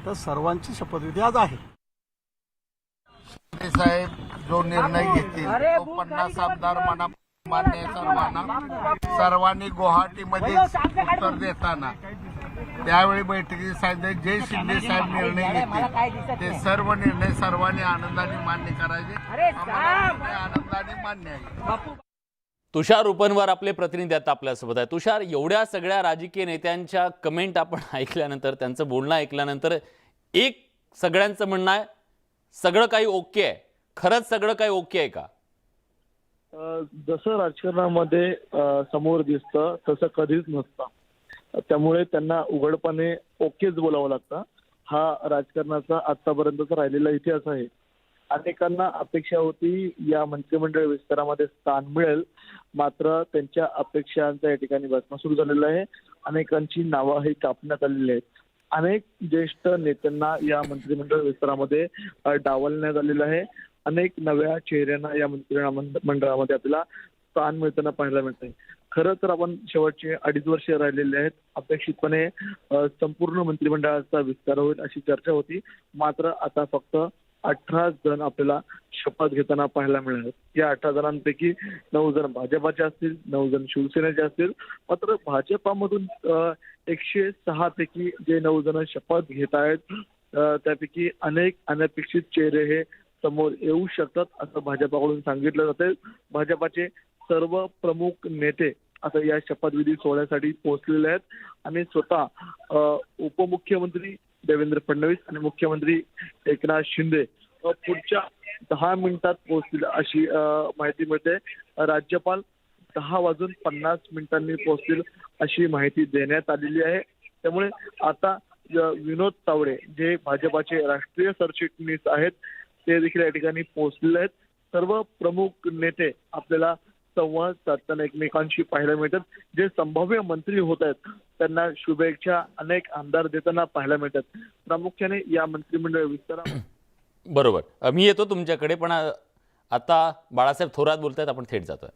तर सर्वांची शपथविधी आज आहे.
शिंदे साहेब जो निर्णय घेतील तो 50 आमदार मान्य सर्वांनी गुवाहाटीमध्ये उत्तर देताना त्यावेळी बैठकीत सांगितले जे शिंदे साहेब निर्णय घेतील ते सर्व निर्णय सर्वांनी आनंदाने मान्य करायचे. आनंदाने मान्य आहे.
तुषार उपनवर आपले प्रतिनिधी आता आपल्यासोबत आहे. तुषार, एवढ्या सगळ्या राजकीय नेत्यांच्या कमेंट आपण ऐकल्यानंतर, त्यांचं बोलणं ऐकल्यानंतर एक सगळ्यांचं म्हणणं आहे सगळं काही ओके आहे. खरंच सगळं काही ओके आहे का?
जसं राजकारणामध्ये समोर दिसतं तसं कधीच नसतं. त्यामुळे त्यांना उघडपणे ओकेच बोलावं लागतं. हा राजकारणाचा आतापर्यंतचा राहिलेला इतिहास आहे. अनेकांना अपेक्षा होती या मंत्रिमंडळ विस्तारामध्ये स्थान मिळेल, मात्र त्यांच्या अपेक्षांचा या ठिकाणी बसणं सुरू झालेलं आहे. अनेकांची नावंही कापण्यात आलेली आहेत. अनेक ज्येष्ठ नेत्यांना या मंत्रिमंडळ विस्तारामध्ये डावलण्यात आलेलं आहे. अनेक नव्या चेहऱ्यांना या मंत्रिमंडळामध्ये आपल्याला स्थान मिळताना पाहायला मिळत आहे. खरं तर आपण शेवटचे 2.5 वर्ष राहिलेले आहेत. अपेक्षितपणे संपूर्ण मंत्रिमंडळाचा विस्तार होईल अशी चर्चा होती, मात्र आता फक्त 18 जण आपल्याला शपथ घेताना पाहायला मिळाले. या 18 जणांपैकी 9 जण भाजपाचे असतील, 9 जण शिवसेनेचे असतील. मात्र भाजपामधून 106 पैकी जे 9 जण शपथ घेत आहेत त्यापैकी अनेक अनपेक्षित चेहरे हे समोर येऊ शकतात असं भाजपाकडून सांगितलं जाते. भाजपाचे सर्व प्रमुख नेते आता या शपथविधी सोहळ्यासाठी पोहोचलेले आहेत आणि स्वतः उपमुख्यमंत्री देवेंद्र फडणवीस आणि मुख्यमंत्री एकनाथ शिंदे पुढच्या 10 मिनिटात पोहोचतील अशी माहिती मिळते. राज्यपाल 10:50 पोहोचतील अशी माहिती देण्यात आलेली आहे. त्यामुळे आता विनोद तावडे जे भाजपाचे राष्ट्रीय सरचिटणीस आहेत ते देखील या ठिकाणी पोहोचलेले आहेत. सर्व प्रमुख नेते आपल्याला संवाद साधताना एकमेकांशी पाहायला मिळतात. जे संभाव्य मंत्री होत आहेत त्यांना शुभेच्छा अनेक आमदार देताना पाहायला मिळतात. प्रामुख्याने या मंत्रिमंडळ विस्तारा.
बरोबर, मी येतो तुमच्याकडे, पण आता बाळासाहेब थोरात बोलतायत, आपण थेट जातोय.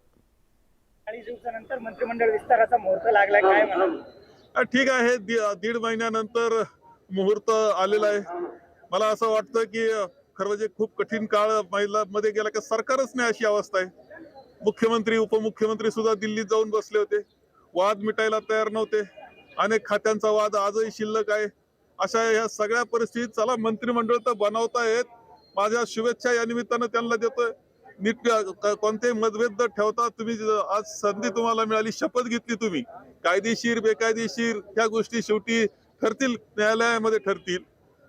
40 दिवसानंतर मंत्रिमंडळ विस्ताराचा मुहूर्त लागलाय, काय म्हणाल?
ठीक आहे. 1.5 महिन्यानंतर मुहूर्त आलेला आहे. मला असं वाटतं की खरं म्हणजे खूप कठीण काळ मध्ये गेला की सरकारच नाही अशी अवस्था आहे. मुख्यमंत्री उपमुख्यमंत्री सुद्धा दिल्लीत जाऊन बसले होते. वाद मिटायला तयार नव्हते. अनेक खात्यांचा वाद आजही शिल्लक आहे. अशा या सगळ्या परिस्थितीत चला मंत्रिमंडळ तर बनवतायत. माझ्या शुभेच्छा या निमित्तानं त्यांना देतोय. नीट कोणतेही मतभेद ठेवता तुम्ही आज संधी तुम्हाला मिळाली, शपथ घेतली तुम्ही. कायदेशीर बेकायदेशीर ह्या गोष्टी शेवटी ठरतील, न्यायालयामध्ये ठरतील.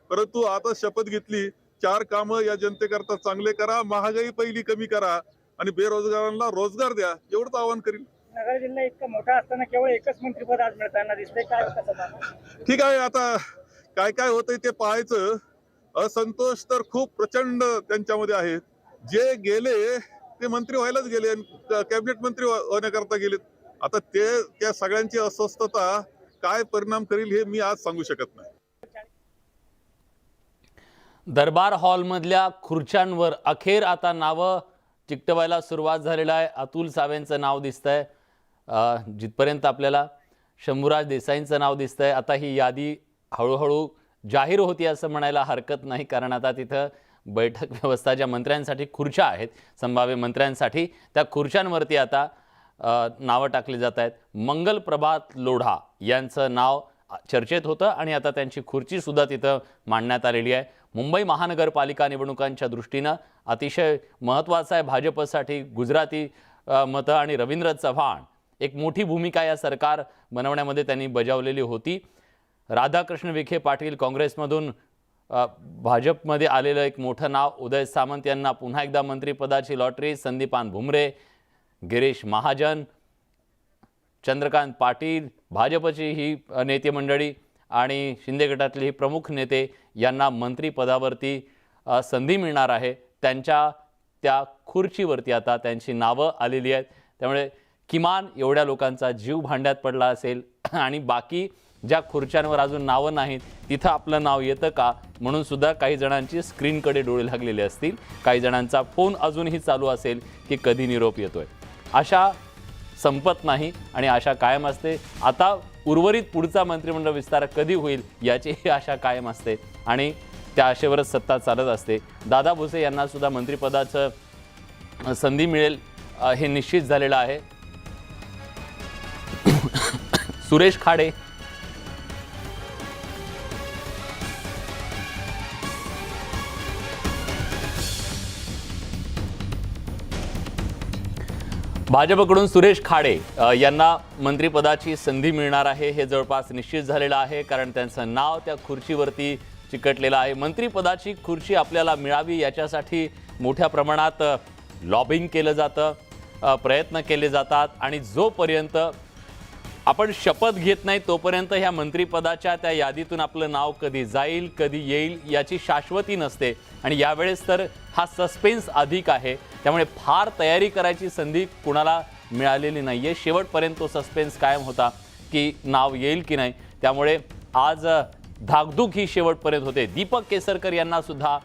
परंतु आता शपथ घेतली, 4 कामं या जनतेकरता चांगले करा, महागाई पहिली कमी करा आणि बेरोजगारांना रोजगार द्या, एवढंच आवाहन करीन.
नगर जिल्हा इतका मोठा असताना केवळ एकच मंत्रिपद आज मिळताना दिसतंय, काय कसं?
ठीक आहे, आता काय काय होतंय ते पाहायचं. असंतोष तर खूप प्रचंड त्यांच्यामध्ये आहेत. जे गेले ते मंत्री व्हायलाच गेले, कॅबिनेट मंत्री होण्याकरता गेलेत. आता ते त्या सगळ्यांची अस्वस्थता काय परिणाम करील हे मी आज सांगू शकत नाही.
दरबार हॉलमधल्या खुर्च्यांवर अखेर आता नावं चिकटवायला सुरुवात झालेलं आहे. अतुल सावेंचं नाव दिसतंय, जिथपर्यंत आपल्याला शंभूराज देसाईंचं नाव दिसतंय. आता ही यादी हळूहळू जाहीर होती असं म्हणायला हरकत नाही, कारण आता तिथं बैठक व्यवस्था ज्या मंत्र्यांसाठी खुर्च्या आहेत, संभाव्य मंत्र्यांसाठी, त्या खुर्च्यांवरती आता नावं टाकली जात आहेत. मंगल प्रभात लोढा यांचं नाव चर्चेत होतं आणि आता त्यांची खुर्चीसुद्धा तिथं मांडण्यात आलेली आहे. मुंबई महानगरपालिका निवडणुकांच्या दृष्टीनं अतिशय महत्त्वाचं आहे भाजपसाठी गुजराती मतं आणि रवींद्र चव्हाण एक मोठी भूमिका या सरकार बनवण्यामध्ये त्यांनी बजावलेली होती. राधाकृष्ण विखे पाटील काँग्रेसमधून भाजपमध्ये आलेलं एक मोठं नाव, उदय सामंत यांना पुन्हा एकदा मंत्रिपदाची लॉटरी, संदीपान भुमरे, गिरीश महाजन, चंद्रकांत पाटील, भाजपची ही नेते मंडळी आणि शिंदे गटातले ही प्रमुख नेते यांना मंत्रिपदावरती संधी मिळणार आहे. त्यांच्या त्या खुर्चीवरती आता त्यांची नावं आलेली आहेत. त्यामुळे किमान एवढ्या लोकांचा जीव भांड्यात पडला असेल आणि बाकी ज्या खुर्च्यांवर अजून नावं नाहीत तिथं आपलं नाव येतं का म्हणून सुद्धा काही जणांची स्क्रीनकडे डोळे लागलेले असतील. काही जणांचा फोन अजूनही चालू असेल की कधी निरोप येतोय. आशा संपत नाही आणि आशा कायम असते. आता उर्वरित पुढचा मंत्रिमंडळ विस्तार कधी होईल याचीही आशा कायम असते आणि त्या आशेवरच सत्ता चालत असते. दादा भुसे यांना सुद्धा मंत्रिपदाचं संधी मिळेल हे निश्चित झालेलं आहे. सुरेश खाडे भाजपकडून सुरेश खाडे यांना मंत्रिपदाची संधी मिळणार आहे हे जवळपास निश्चित झालेलं आहे. कारण त्यांचं नाव त्या खुर्चीवरती चिकटलेलं आहे. मंत्रिपदाची खुर्ची आपल्याला मिळावी याच्यासाठी मोठ्या प्रमाणात लॉबिंग केलं जातं, प्रयत्न केले जातात आणि जोपर्यंत आपण शपथ घेत नाही तोपर्यंत ह्या मंत्रिपदाच्या त्या यादीतून आपलं नाव कधी जाईल कधी येईल याची शाश्वती नसते. आणि यावेळेस तर हा सस्पेन्स अधिक आहे. त्यामुळे फार तयारी करायची संधी कुणाला मिळालेली नाही आहे. शेवटपर्यंत तो सस्पेन्स कायम होता की नाव येईल की नाही. त्यामुळे आज धाकधूक ही शेवटपर्यंत होते. दीपक केसरकर यांना सुद्धा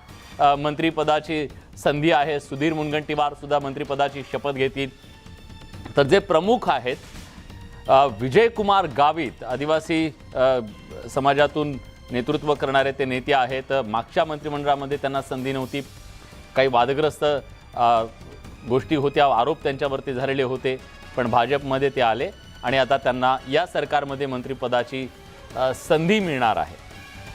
मंत्रिपदाची संधी आहे. सुधीर मुनगंटीवार सुद्धा मंत्रिपदाची शपथ घेतील. तर जे प्रमुख आहेत विजयकुमार गावित आदिवासी समाजातून नेतृत्व करणारे ते नेते आहेत. मागच्या मंत्रिमंडळामध्ये त्यांना संधी नव्हती. काही वादग्रस्त गोष्टी होत्या, आरोप त्यांच्यावरती झालेले होते, पण भाजपमध्ये ते आले आणि आता त्यांना या सरकारमध्ये मंत्रिपदाची संधी मिळणार आहे.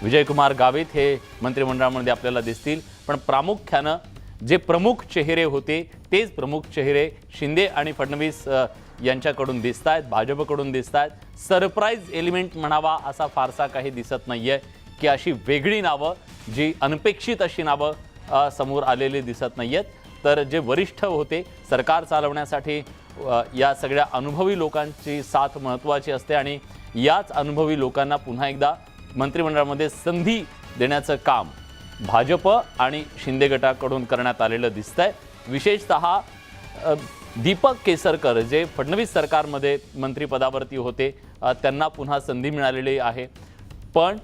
विजयकुमार गावित हे मंत्रिमंडळामध्ये आपल्याला दिसतील. पण प्रामुख्यानं जे प्रमुख चेहरे होते तेच प्रमुख चेहरे शिंदे आणि फडणवीस यांच्याकडून दिसत आहेत, भाजपकडून दिसत आहेत. सरप्राईज एलिमेंट म्हणावा असा फारसा काही दिसत नाही आहे की अशी वेगळी नावं जी अनपेक्षित अशी नावं समोर आलेली दिसत नाही आहेत. तर जे वरिष्ठ होते सरकार चालवण्यासाठी या सगळ्या अनुभवी लोकांची साथ महत्त्वाची असते आणि याच अनुभवी लोकांना पुन्हा एकदा मंत्रिमंडळामध्ये संधी देण्याचं काम भाजप आणि शिंदे गटाकडून करण्यात आलेलं दिसतंय. विशेषतः दीपक केसरकर जे फडणवीस सरकारमध्ये मंत्रिपदावरती होते त्यांना पुन्हा संधी मिळालेली आहे. पण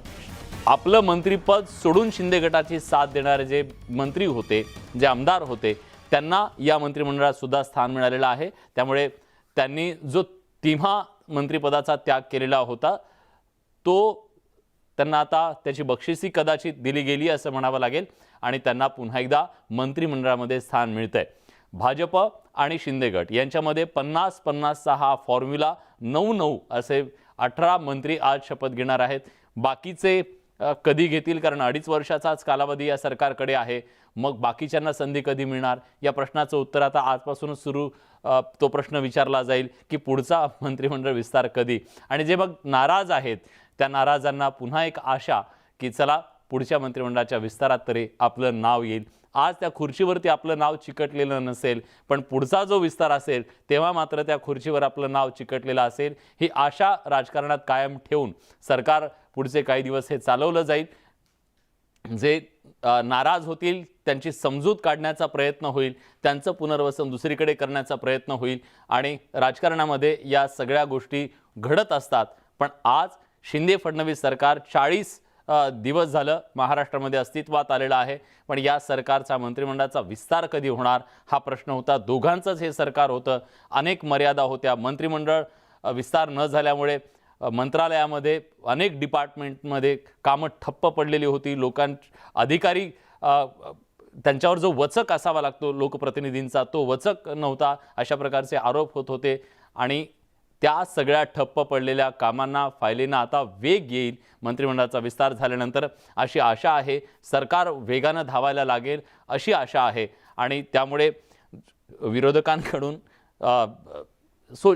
आपलं मंत्रिपद सोडून शिंदे गटाची साथ देणारे जे मंत्री होते, जे आमदार होते, त्यांना या मंत्रिमंडळात सुद्धा स्थान मिळालेलं आहे. त्यामुळे त्यांनी जो तिम्हा मंत्रिपदाचा त्याग केलेला होता तो त्यांना आता त्याची बक्षिसी कदाचित दिली गेली असं म्हणावं लागेल आणि त्यांना पुन्हा एकदा मंत्रिमंडळामध्ये स्थान मिळतंय. भाजप आणि शिंदे गट यांच्यामध्ये 50-50चा हा फॉर्म्युला 9-9 असे 18 मंत्री आज शपथ घेणार आहेत. बाकीचे कधी घेतील, कारण 2.5 वर्षाचाच कालावधी या सरकारकडे आहे. मग बाकीच्यांना संधी कधी मिळणार या प्रश्नाचं उत्तर आता आजपासूनच तो प्रश्न विचारला जाईल की पुढचा मंत्रिमंडळ विस्तार कधी. आणि जे मग नाराज आहेत त्या नाराजांना पुन्हा एक आशा की चला पुढच्या मंत्रिमंडळाच्या विस्तारात तरी आपलं नाव येईल. आज त्या खुर्चीवरती आपलं नाव चिकटलेलं नसेल, पण पुढचा जो विस्तार असेल तेव्हा मात्र त्या खुर्चीवर आपलं नाव चिकटलेलं असेल. ही आशा राजकारणात कायम ठेवून सरकार पुढचे काही दिवस हे चालवलं जाईल. जे नाराज होतील त्यांची समजूत काढण्याचा प्रयत्न होईल, त्यांचं पुनर्वसन दुसरीकडे करण्याचा प्रयत्न होईल आणि राजकारणामध्ये या सगळ्या गोष्टी घडत असतात. पण आज शिंदे फडणवीस सरकार 40 दिवस झालं महाराष्ट्रामध्ये अस्तित्वात आलेला आहे. पण या सरकारचा मंत्रिमंडळाचा विस्तार कधी होणार हा प्रश्न होता. दोघांचंच हे सरकार होतं. अनेक मर्यादा होत्या. मंत्रिमंडळ विस्तार न झाल्यामुळे मंत्रालयामध्ये अनेक डिपार्टमेंटमध्ये कामं ठप्प पडलेली होती. अधिकारी त्यांच्यावर जो वचक असावा लागतो लोकप्रतिनिधींचा तो वचक नव्हता, अशा प्रकारचे आरोप होत होते. आणि त्या सगळ्या ठप्प पडलेल्या कामांना फायलींना आता वेग येईल मंत्रिमंडळाचा विस्तार झाल्यानंतर अशी आशा आहे. सरकार वेगानं धावायला लागेल अशी आशा आहे. आणि त्यामुळे विरोधकांकडून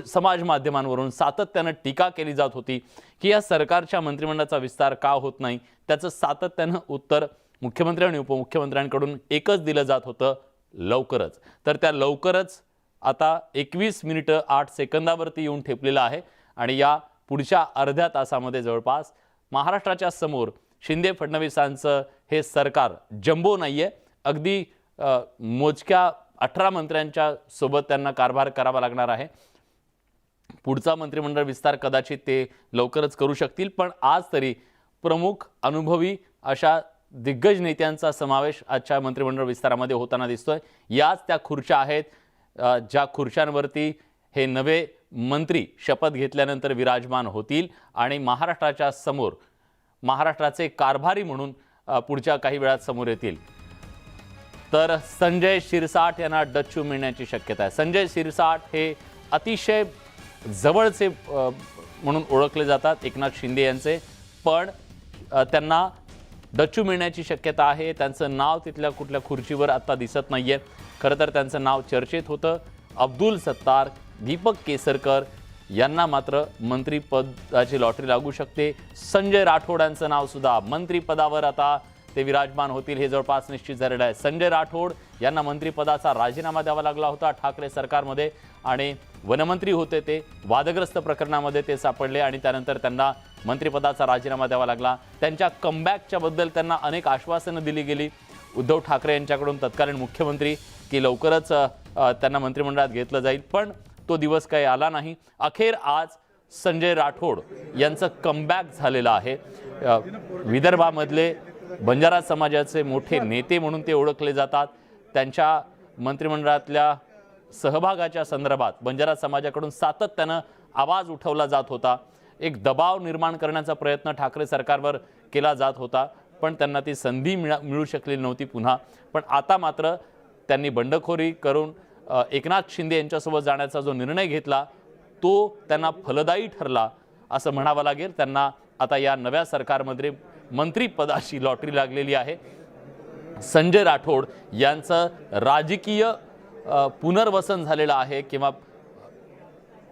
समाज माध्यमांवरून सातत्यानं टीका केली जात होती की या सरकारच्या मंत्रिमंडळाचा विस्तार का होत नाही, त्याचं सातत्यानं उत्तर मुख्यमंत्री आणि उपमुख्यमंत्र्यांकडून एकच दिलं जात होतं, लवकरच. तर त्या लवकरच आता 21 मिनिटं 8 सेकंदावरती येऊन ठेपलेलं आहे आणि या पुढच्या अर्ध्या तासामध्ये जवळपास महाराष्ट्राच्या समोर शिंदे फडणवीसांचं हे सरकार जम्बो नाहीये. अगदी मोजक्या 18 मंत्र्यांच्या सोबत त्यांना कारभार करावा लागणार आहे. पुढचा मंत्रिमंडळ विस्तार कदाचित ते लवकरच करू शकतील, पण आज तरी प्रमुख अनुभवी अशा दिग्गज नेत्यांचा समावेश आजच्या मंत्रिमंडळ विस्तारामध्ये होताना दिसतोय. याच त्या खुर्च्या आहेत ज्या खुर्च्यांवरती हे नवे मंत्री शपथ घेतल्यानंतर विराजमान होतील आणि महाराष्ट्राच्या समोर महाराष्ट्राचे कारभारी म्हणून पुढच्या काही वेळात समोर येतील. तर संजय शिरसाट यांना डच्चू मिळण्याची शक्यता आहे. संजय शिरसाट हे अतिशय जवळचे म्हणून ओळखले जातात एकनाथ शिंदे यांचे, पण त्यांना डच्चू मिळण्याची शक्यता आहे. त्यांचं नाव तिथल्या कुठल्या खुर्चीवर आत्ता दिसत नाही आहे. खरं तर त्यांचं नाव चर्चेत होतं. अब्दुल सत्तार, दीपक केसरकर यांना मात्र मंत्रिपदाची लॉटरी लागू शकते. संजय राठोड यांचं नावसुद्धा मंत्रिपदावर आता ते विराजमान होतील हे जवळपास निश्चित झालेलं आहे. संजय राठोड यांना मंत्रिपदाचा राजीनामा द्यावा लागला होता ठाकरे सरकारमध्ये आणि वनमंत्री होते ते. वादग्रस्त प्रकरणामध्ये ते सापडले आणि त्यानंतर त्यांना मंत्रिपदाचा राजीनामा द्यावा लागला. त्यांच्या कमबॅकच्या बद्दल त्यांना अनेक आश्वासनं दिली गेली उद्धव ठाकरे यांच्याकडून, तत्कालीन मुख्यमंत्री, की लवकरच त्यांना मंत्रिमंडळात घेतलं जाईल, पण तो दिवस काही आला नाही. अखेर आज संजय राठोड यांचं कमबॅक झालेलं आहे. विदर्भामधले बंजारा समाजाचे मोठे नेते म्हणून ते ओळखले जातात. त्यांच्या मंत्रिमंडळातल्या सहभागाच्या संदर्भात बंजारा समाजाकडून सातत्यानं आवाज उठवला जात होता. एक दबाव निर्माण करण्याचा प्रयत्न ठाकरे सरकारवर केला जात होता, पण त्यांना ती संधी मिळू शकलेली नव्हती पुन्हा. पण आता मात्र त्यांनी बंडखोरी करून एकनाथ शिंदे यांच्यासोबत जाण्याचा जो निर्णय घेतला तो त्यांना फलदायी ठरला असं म्हणावं लागेल. त्यांना आता या नव्या सरकारमध्ये मंत्रिपदाची लॉटरी लागलेली आहे. संजय राठोड यांचं राजकीय पुनर्वसन झालेलं आहे किंवा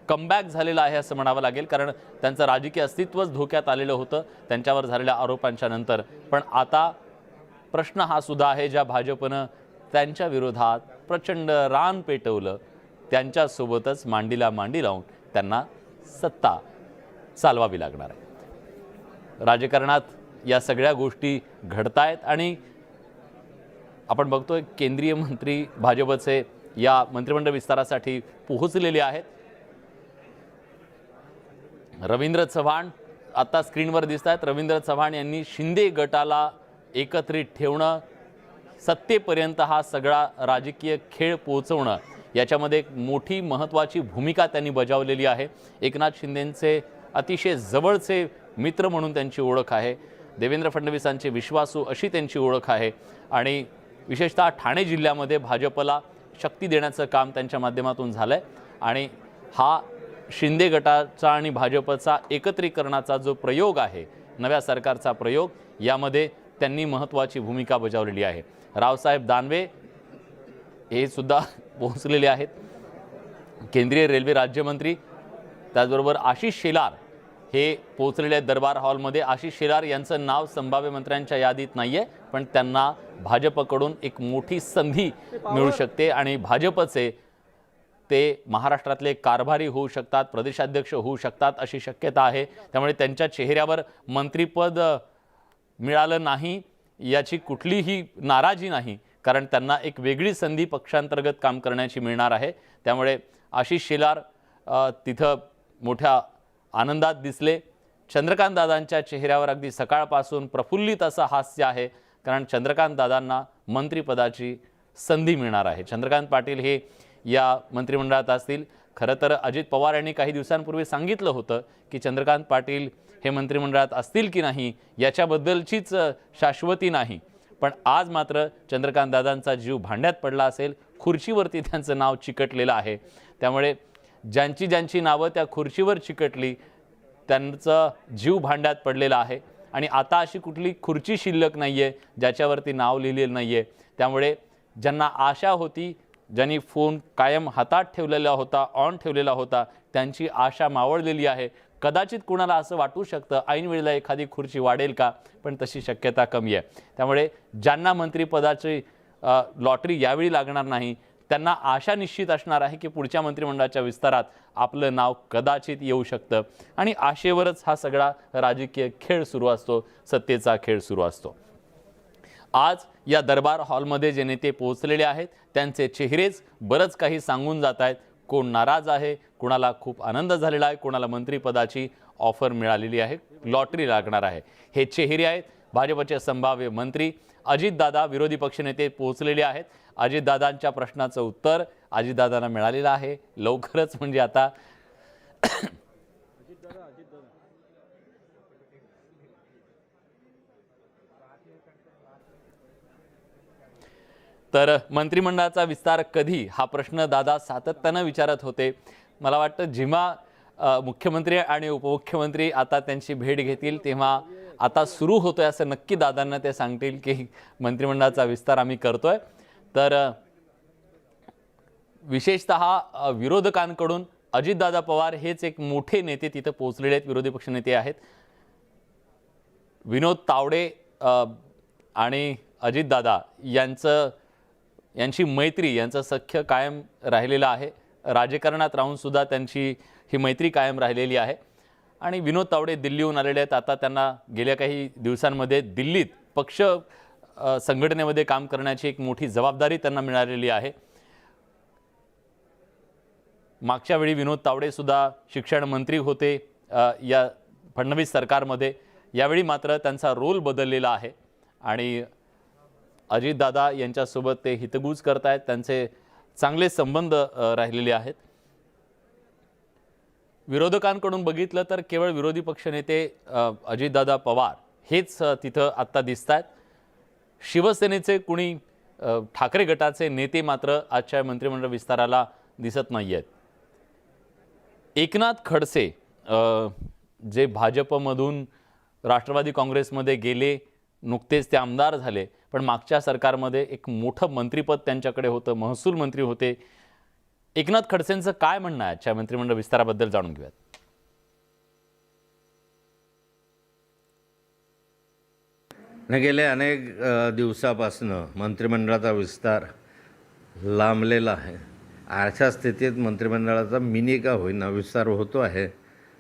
कमबॅक झालेलं आहे असं म्हणावं लागेल, कारण त्यांचं राजकीय अस्तित्वच धोक्यात आलेलं होतं त्यांच्यावर झालेल्या आरोपांच्या नंतर. पण आता प्रश्न हा सुद्धा आहे, ज्या भाजपनं त्यांच्या विरोधात प्रचंड रान पेटवलं त्यांच्यासोबतच मांडीला मांडी लावून त्यांना सत्ता चालवावी लागणार आहे. राजकारणात या सगळ्या गोष्टी घडतायत आणि आपण बघतोय केंद्रीय मंत्री भाजपचे या मंत्रिमंडळ विस्तारासाठी पोहोचलेले आहेत. रवींद्र चव्हाण आता स्क्रीनवर दिसत आहेत. रवींद्र चव्हाण यांनी शिंदे गटाला एकत्रित ठेवणं, सत्तेपर्यंत हा सगळा राजकीय खेळ पोहोचवणं, याच्यामध्ये एक मोठी महत्त्वाची भूमिका त्यांनी बजावलेली आहे. एकनाथ शिंदेंचे अतिशय जवळचे मित्र म्हणून त्यांची ओळख आहे. देवेंद्र फडणवीसांचे विश्वासू अशी त्यांची ओळख आहे आणि विशेषतः ठाणे जिल्ह्यामध्ये भाजपला शक्ती देण्याचं काम त्यांच्या माध्यमातून झालं आहे. आणि हा शिंदे गटाचा आणि भाजपचा एकत्रीकरणाचा जो प्रयोग आहे, नव्या सरकारचा प्रयोग, यामध्ये त्यांनी महत्त्वाची भूमिका बजावलेली आहे. रावसाहेब दानवे हे सुद्धा पोहोचलेले आहेत, केंद्रीय रेल्वे राज्यमंत्री. त्याचबरोबर आशिष शेलार हे पोहोचलेले आहेत दरबार हॉलमध्ये. आशिष शेलार यांचं नाव संभाव्य मंत्र्यांच्या यादीत नाही आहे, पण त्यांना भाजपकडून एक मोठी संधी मिळू शकते आणि भाजपचे ते महाराष्ट्रातले कारभारी होऊ शकतात, प्रदेशाध्यक्ष होऊ शकतात अशी शक्यता आहे. त्यामुळे त्यांच्या चेहऱ्यावर मंत्रिपद मिळालं नाही याची कुठलीही नाराजी नाही, कारण त्यांना एक वेगळी संधी पक्षांतर्गत काम करण्याची मिळणार आहे. त्यामुळे आशिष शेलार तिथं मोठ्या आनंदात दिसले. चंद्रकांत दादांच्या चेहऱ्यावर अगदी सकाळपासून प्रफुल्लित असं हास्य आहे, कारण चंद्रकांत दादांना मंत्रिपदाची संधी मिळणार आहे. चंद्रकांत पाटील हे या मंत्रिमंडळात असतील. खरं तर अजित पवार यांनी काही दिवसांपूर्वी सांगितलं होतं की चंद्रकांत पाटील हे मंत्रिमंडळात असतील की नाही याच्याबद्दलचीच शाश्वती नाही, पण आज मात्र चंद्रकांत दादांचा जीव भांड्यात पडला असेल, खुर्चीवरती त्यांचं नाव चिकटलेलं आहे. त्यामुळे ज्यांची ज्यांची नावं त्या खुर्चीवर चिकटली त्यांचं जीव भांड्यात पडलेला आहे आणि आता अशी कुठली खुर्ची शिल्लक नाही आहे ज्याच्यावरती नाव लिहिलेलं नाही आहे. त्यामुळे ज्यांना आशा होती, ज्यांनी फोन कायम हातात ठेवलेला होता, ऑन ठेवलेला होता, त्यांची आशा मावळलेली आहे. कदाचित कुणाला असं वाटू शकतं ऐन वेळेला एखादी खुर्ची वाढेल का, पण तशी शक्यता कमी आहे. त्यामुळे ज्यांना मंत्रिपदाची लॉटरी यावेळी लागणार नाही त्यांना आशा निश्चित असणार आहे की पुढच्या मंत्रिमंडळाच्या विस्तारात आपलं नाव कदाचित येऊ शकतं. आणि आशेवरच हा सगळा राजकीय खेळ सुरू असतो, सत्तेचा खेळ सुरू असतो. आज या दरबार हॉलमध्ये जे नेते पोहोचलेले आहेत त्यांचे चेहरेच बरंच काही सांगून जात आहेत. कोण नाराज आहे, कोणाला खूप आनंद झालेला आहे, कोणाला मंत्रिपदाची ऑफर मिळालेली आहे, लॉटरी लागणार आहे. हे चेहरे आहेत भाजपचे संभाव्य मंत्री. अजितदादा विरोधी पक्षनेते पोहोचलेले आहेत. अजितदादांच्या प्रश्नाचं उत्तर अजितदादांना मिळालेलं आहे लवकरच, म्हणजे आता तर मंत्रिमंडळाचा विस्तार कधी हा प्रश्न दादा सातत्यानं विचारत होते. मला वाटतं जेव्हा मुख्यमंत्री आणि उपमुख्यमंत्री आता त्यांची भेट घेतील तेव्हा आता सुरू होतोय असं नक्की दादांना ते सांगतील की मंत्रिमंडळाचा विस्तार आम्ही करतोय. तर विशेषतः विरोधकांकडून अजितदादा पवार हेच एक मोठे नेते तिथे पोहोचलेले आहेत, विरोधी पक्षनेते आहेत. विनोद तावडे आणि अजितदादा यांची मैत्री, यांचं सख्य कायम राहिलेलं आहे. राजकारणात राहून सुद्धा त्यांची ही मैत्री कायम राहिलेली आहे. आणि विनोद तावडे दिल्लीहून आलेले आहेत. आता त्यांना गेल्या काही दिवसांमध्ये दिल्लीत पक्ष संघटनेमध्ये काम करण्याची एक मोठी जबाबदारी त्यांना मिळालेली आहे. मागच्या वेळी विनोद तावडे सुद्धा शिक्षण मंत्री होते या फडणवीस सरकारमध्ये. यावेळी मात्र त्यांचा रोल बदललेला आहे आणि अजितदादा यांच्यासोबत ते हितगुज करतायत. त्यांचे चांगले संबंध राहिलेले आहेत. विरोधकांकडून बघितलं तर केवळ विरोधी पक्षनेते अजितदादा पवार हेच तिथं आत्ता दिसत आहेत. शिवसेनेचे कुणी ठाकरे गटाचे नेते मात्र आजच्या मंत्रिमंडळ विस्ताराला दिसत नाही आहेत. एकनाथ खडसे जे भाजपमधून राष्ट्रवादी काँग्रेसमध्ये गेले, नुकतेच ते आमदार झाले, पण मागच्या सरकारमध्ये एक मोठं मंत्रिपद त्यांच्याकडे होतं, महसूल मंत्री होते. एकनाथ खडसेंचं काय म्हणणं आहे आजच्या मंत्रिमंडळ विस्ताराबद्दल जाणून घेऊयात.
गेल्या अनेक दिवसापासून मंत्रिमंडळाचा विस्तार लांबलेला आहे. अशा स्थितीत मंत्रिमंडळाचा मिनी का होईना विस्तार होतो आहे.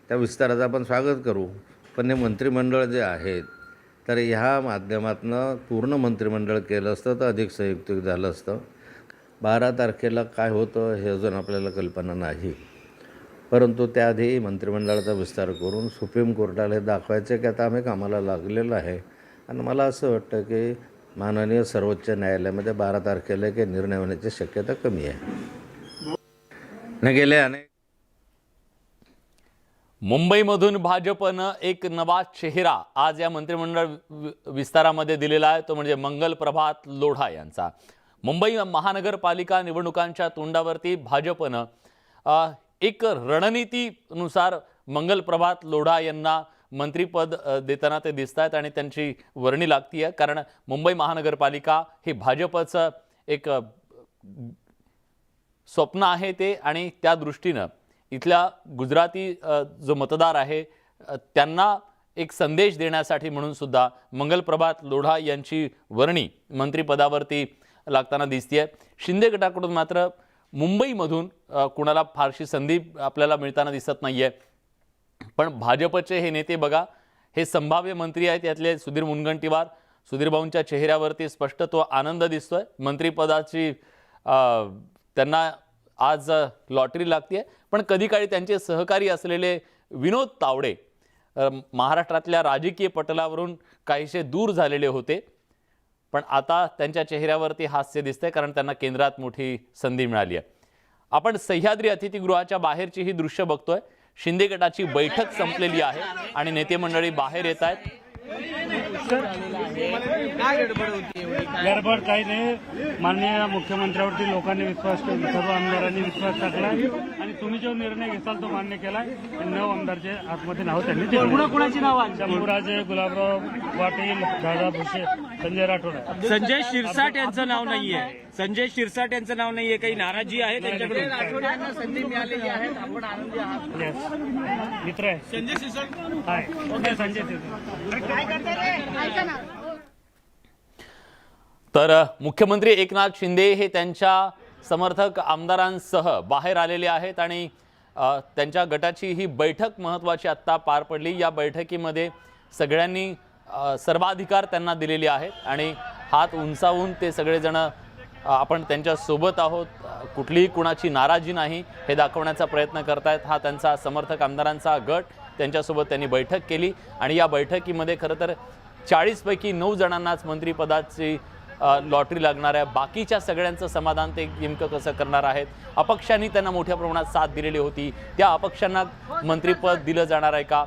त्या विस्ताराचं आपण स्वागत करू. पण हे मंत्रिमंडळ जे आहेत तर ह्या माध्यमातून पूर्ण मंत्रिमंडळ केलं असतं तर अधिक संयुक्तिक झालं असतं. 12 तारखेला काय होतं हे अजून आपल्याला कल्पना नाही. परंतु त्याआधी मंत्रिमंडळाचा विस्तार करून सुप्रीम कोर्टाला हे दाखवायचं की आता आम्ही कामाला लागलेलं आहे. आणि मला असं वाटतं की माननीय सर्वोच्च न्यायालयामध्ये 12 तारखेला काही निर्णय होण्याची शक्यता कमी आहे. गेले अनेक
मुंबईमधून भाजपनं एक नवा चेहरा आज या मंत्रिमंडळ विस्तारामध्ये दिलेला आहे. तो म्हणजे मंगल प्रभात लोढा यांचा. मुंबई महानगरपालिका निवडणुकांच्या तोंडावरती भाजपनं एक रणनीतीनुसार मंगल प्रभात लोढा यांना मंत्रिपद देताना ते दिसत आहेत आणि त्यांची वर्णी लागती आहे. कारण मुंबई महानगरपालिका हे भाजपचं एक स्वप्न आहे ते, आणि त्या दृष्टीनं इथल्या गुजराती जो मतदार आहे त्यांना एक संदेश देण्यासाठी म्हणून सुद्धा मंगल प्रभात लोढा यांची वर्णी मंत्रिपदावरती लागताना दिसते. शिंदे गटाकडून मात्र मुंबईमधून कुणाला फारशी संधी आपल्याला मिळताना दिसत नाही आहे. पण भाजपचे हे नेते बघा, हे संभाव्य मंत्री आहेत यातले सुधीर मुनगंटीवार. सुधीर भाऊंच्या चेहऱ्यावरती स्पष्ट तो आनंद दिसतोय. मंत्रिपदाची त्यांना आज लॉटरी लागते. पण कधी काळी त्यांचे सहकारी असलेले विनोद तावडे महाराष्ट्रातल्या राजकीय पटलावरून काहीसे दूर झालेले होते, पण आता त्यांच्या चेहऱ्यावरती हास्य दिसतंय कारण त्यांना केंद्रात मोठी संधी मिळाली आहे. आपण सह्याद्री अतिथीगृहाच्या बाहेरची ही दृश्य बघतोय. शिंदे गटाची बैठक संपलेली आहे आणि नेते मंडळी बाहेर येत आहेत.
गडबड काही नाही. माननीय मुख्यमंत्र्यावरती लोकांनी विश्वास ठेवला, सर्व आमदारांनी विश्वास टाकला आणि तुम्ही जो निर्णय घेसाल तो मान्य केला. 9 आमदारचे आतमध्ये नाव त्यांनी दिली.
कोणाची नाव?
शंभूराजे, गुलाबराव पाटील, दादा भुसे संजय राठोड आहे.
संजय शिरसाट यांचं नाव नाहीये. संजय शिरसाट यांचं नाव नाहीये. काही नाराजी आहे त्यांच्याकडे?
राठोड यांना संधी मिळालेली आहे, आपण आनंदी आहात.
Yes. मित्र आहे
संजय शिरसाट
आहे. ओके संजय शिरसाट.
काय करताय रे? ऐका ना.
तर मुख्यमंत्री एकनाथ शिंदे हे त्यांच्या समर्थक आमदारांसह बाहेर आलेले आहेत आणि त्यांच्या गटाची ही बैठक महत्त्वाची आत्ता पार पडली. या बैठकीमध्ये सगळ्यांनी सर्वाधिकार त्यांना दिलेले आहेत आणि हात उंचावून ते सगळेजण आपण त्यांच्या सोबत आहोत, कुठलीही कुणाची नाराजी नाही हे दाखवण्याचा प्रयत्न करतायत. हा त्यांचा समर्थक आमदारांचा गट, त्यांच्यासोबत त्यांनी बैठक केली आणि या बैठकीमध्ये खरं तर 40 पैकी 9 जणांनाच मंत्रिपदाची लॉटरी लागणार आहे. बाकीच्या सगळ्यांचं समाधान ते नेमकं कसं करणार आहेत? अपक्षांनी त्यांना मोठ्या प्रमाणात साथ दिलेली होती, त्या अपक्षांना मंत्रिपद दिलं जाणार आहे का?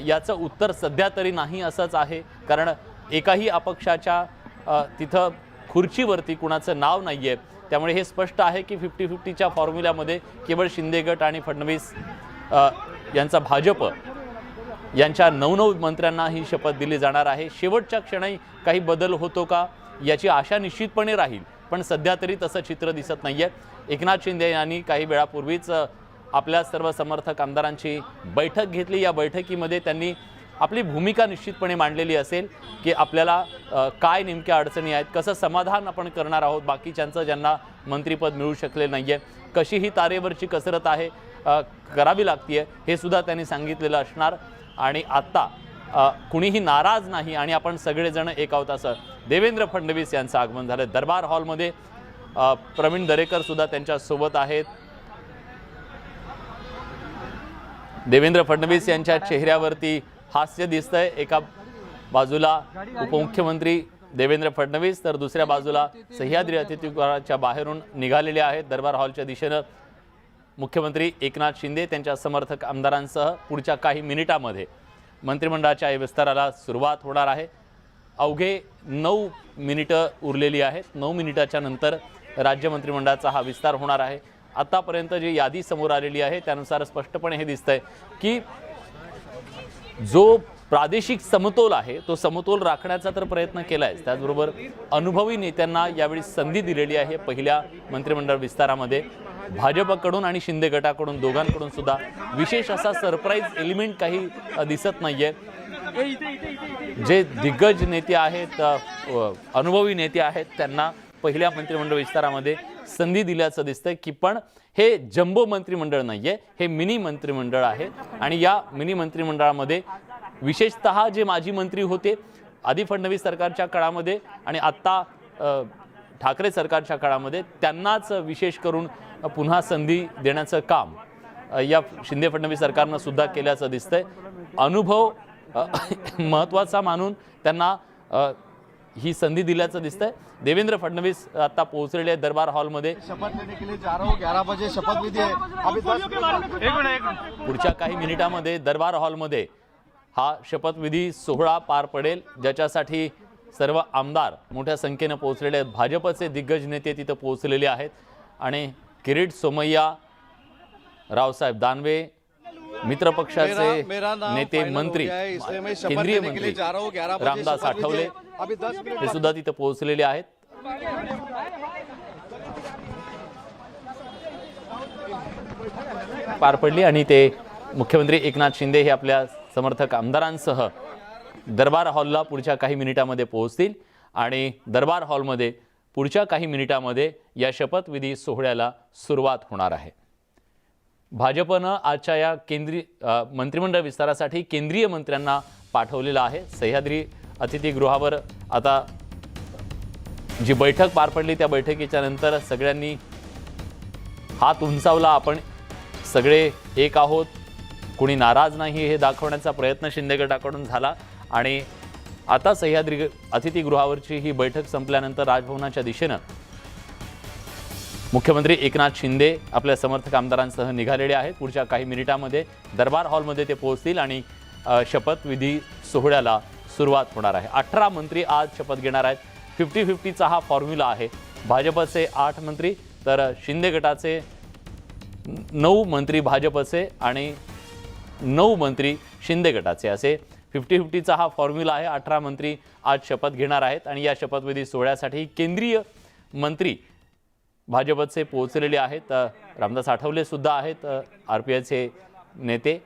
याचं उत्तर सध्या तरी नाही असंच आहे, कारण एकाही अपक्षाच्या तिथं खुर्चीवरती कुणाचं नाव नाही आहे. त्यामुळे हे स्पष्ट आहे की 50-50च्या फॉर्म्युल्यामध्ये केवळ शिंदे गट आणि फडणवीस यांचा भाजप यांच्या 9 मंत्र्यांना ही शपथ दिली जाणार आहे. शेवटच्या क्षणी काही बदल होतो का याची आशा निश्चितपणे राहील, पण सध्या तरी तसं चित्र दिसत नाही आहे. एकनाथ शिंदे यांनी काही वेळापूर्वीच आपल्या सर्व समर्थक आमदारांची बैठक घेतली. या बैठकीमध्ये त्यांनी आपली भूमिका निश्चितपणे मांडलेली असेल की आपल्याला काय नेमक्या अडचणी आहेत, कसं समाधान आपण करणार आहोत बाकीच्यांचं ज्यांना मंत्रिपद मिळू शकले नाही आहे, कशी ही तारेवरची कसरत आहे करावी लागते हे सुद्धा त्यांनी सांगितलेलं असणार. आणि आत्ता कुणीही नाराज नाही आणि आपण सगळेजण एक आहोत असं देवेंद्र फडणवीस यांचं आगमन झालं. दरबार हॉलमध्ये प्रवीण दरेकर सुद्धा त्यांच्या सोबत आहेत. देवेंद्र फडणवीस यांच्या चेहऱ्यावरती हास्य दिसतंय. एका बाजूला उपमुख्यमंत्री देवेंद्र फडणवीस तर दुसऱ्या बाजूला सह्याद्री अतिथीगृहाच्या बाहेरून निघालेले आहेत दरबार हॉलच्या दिशेनं मुख्यमंत्री एकनाथ शिंदे त्यांच्या समर्थक आमदारांसह. पुढच्या काही मिनिटांमध्ये मंत्रिमंडळाच्या विस्ताराला सुरुवात होणार आहे. अवघे 9 मिनिटं उरलेली आहेत. 9 मिनिटाच्या नंतर राज्य मंत्रिमंडळाचा हा विस्तार होणार आहे. आतापर्यंत जी यादी समोर आलेली आहे त्यानुसार स्पष्टपणे हे दिसतंय की जो प्रादेशिक समतोल आहे तो समतोल राखण्याचा तर प्रयत्न केलाय, त्याचबरोबर अनुभवी नेत्यांना यावेळी संधी दिलेली आहे. पहिल्या मंत्रिमंडळ विस्तारामध्ये भाजपकडून आणि शिंदे गटाकडून दोघांकडून सुद्धा विशेष असा सरप्राईज एलिमेंट काही दिसत नाहीये. जे दिग्गज नेते आहेत, अनुभवी नेते आहेत, त्यांना पहिल्या मंत्रिमंडळ विस्तारामध्ये संधी दिल्याचं दिसतंय की पण हे जम्बो मंत्रिमंडळ नाहीये, हे मिनी मंत्रिमंडळ आहे. आणि या मिनी मंत्रिमंडळामध्ये विशेषतः जे माजी मंत्री होते आधी फडणवीस सरकारच्या काळामध्ये आणि आत्ता ठाकरे सरकारच्या काळामध्ये त्यांनाच विशेष करून पुन्हा संधी देण्याचं काम या शिंदे फडणवीस सरकारनं सुद्धा केल्याचं दिसतंय. अनुभव महत्त्वाचा मानून त्यांना ही संधी दिल्याचं दिसतंय. देवेंद्र फडणवीस आता पोहोचलेले आहेत दरबार हॉलमध्ये.
शपथ लेने के लिए जा रहा हूं, 11 बजे शपथविधी है. अभी 10
पुढच्या काही मिनिटांमध्ये दरबार हॉलमध्ये हा शपथविधी सोहळा पार पडेल, ज्याच्यासाठी सर्व आमदार मोठ्या संख्येनं पोहोचलेले आहेत. भाजपचे दिग्गज नेते तिथं पोहोचलेले आहेत आणि किरीट सोमय्या, रावसाहेब दानवे, मित्र पक्षाचे नेते मंत्री, केंद्रीय मंत्री रामदास आठवले हे सुद्धा तिथं पोहोचलेले आहेत. पार पडली आणि ते मुख्यमंत्री एकनाथ शिंदे हे आपल्या समर्थक आमदारांसह दरबार हॉलला पुढच्या काही मिनिटांमध्ये पोहोचतील आणि दरबार हॉलमध्ये पुढच्या काही मिनिटांमध्ये या शपथविधी सोहळ्याला सुरुवात होणार आहे. भाजपनं आजच्या या मंत्रिमंडळ विस्तारासाठी केंद्रीय मंत्र्यांना पाठवलेलं आहे. सह्याद्री अतिथीगृहावर आता जी बैठक पार पडली त्या बैठकीच्या नंतर सगळ्यांनी हात उंचावला. आपण सगळे एक आहोत, कुणी नाराज नाही हे दाखवण्याचा प्रयत्न शिंदे गटाकडून झाला आणि आता सह्याद्री अतिथीगृहावरची ही बैठक संपल्यानंतर राजभवनाच्या दिशेनं मुख्यमंत्री एकनाथ शिंदे आपल्या समर्थक आमदारांसह निघालेले आहेत. पुढच्या काही मिनिटांमध्ये दरबार हॉलमध्ये ते पोहोचतील आणि शपथविधी सोहळ्याला सुरुवात होणार आहे. 18 मंत्री आज शपथ घेणार आहेत. 50-50चा हा फॉर्म्युला आहे. भाजपचे 8 मंत्री तर शिंदे गटाचे 9 मंत्री भाजपचे आणि 9 मंत्री शिंदे गटाचे असे 50-50चा हा फॉर्म्युला आहे. 18 मंत्री आज शपथ घेणार आहेत आणि या शपथविधी सोहळ्यासाठी केंद्रीय मंत्री भाजपचे पोहोचलेले आहेत. रामदास आठवले सुद्धा आहेत, RPIचे नेते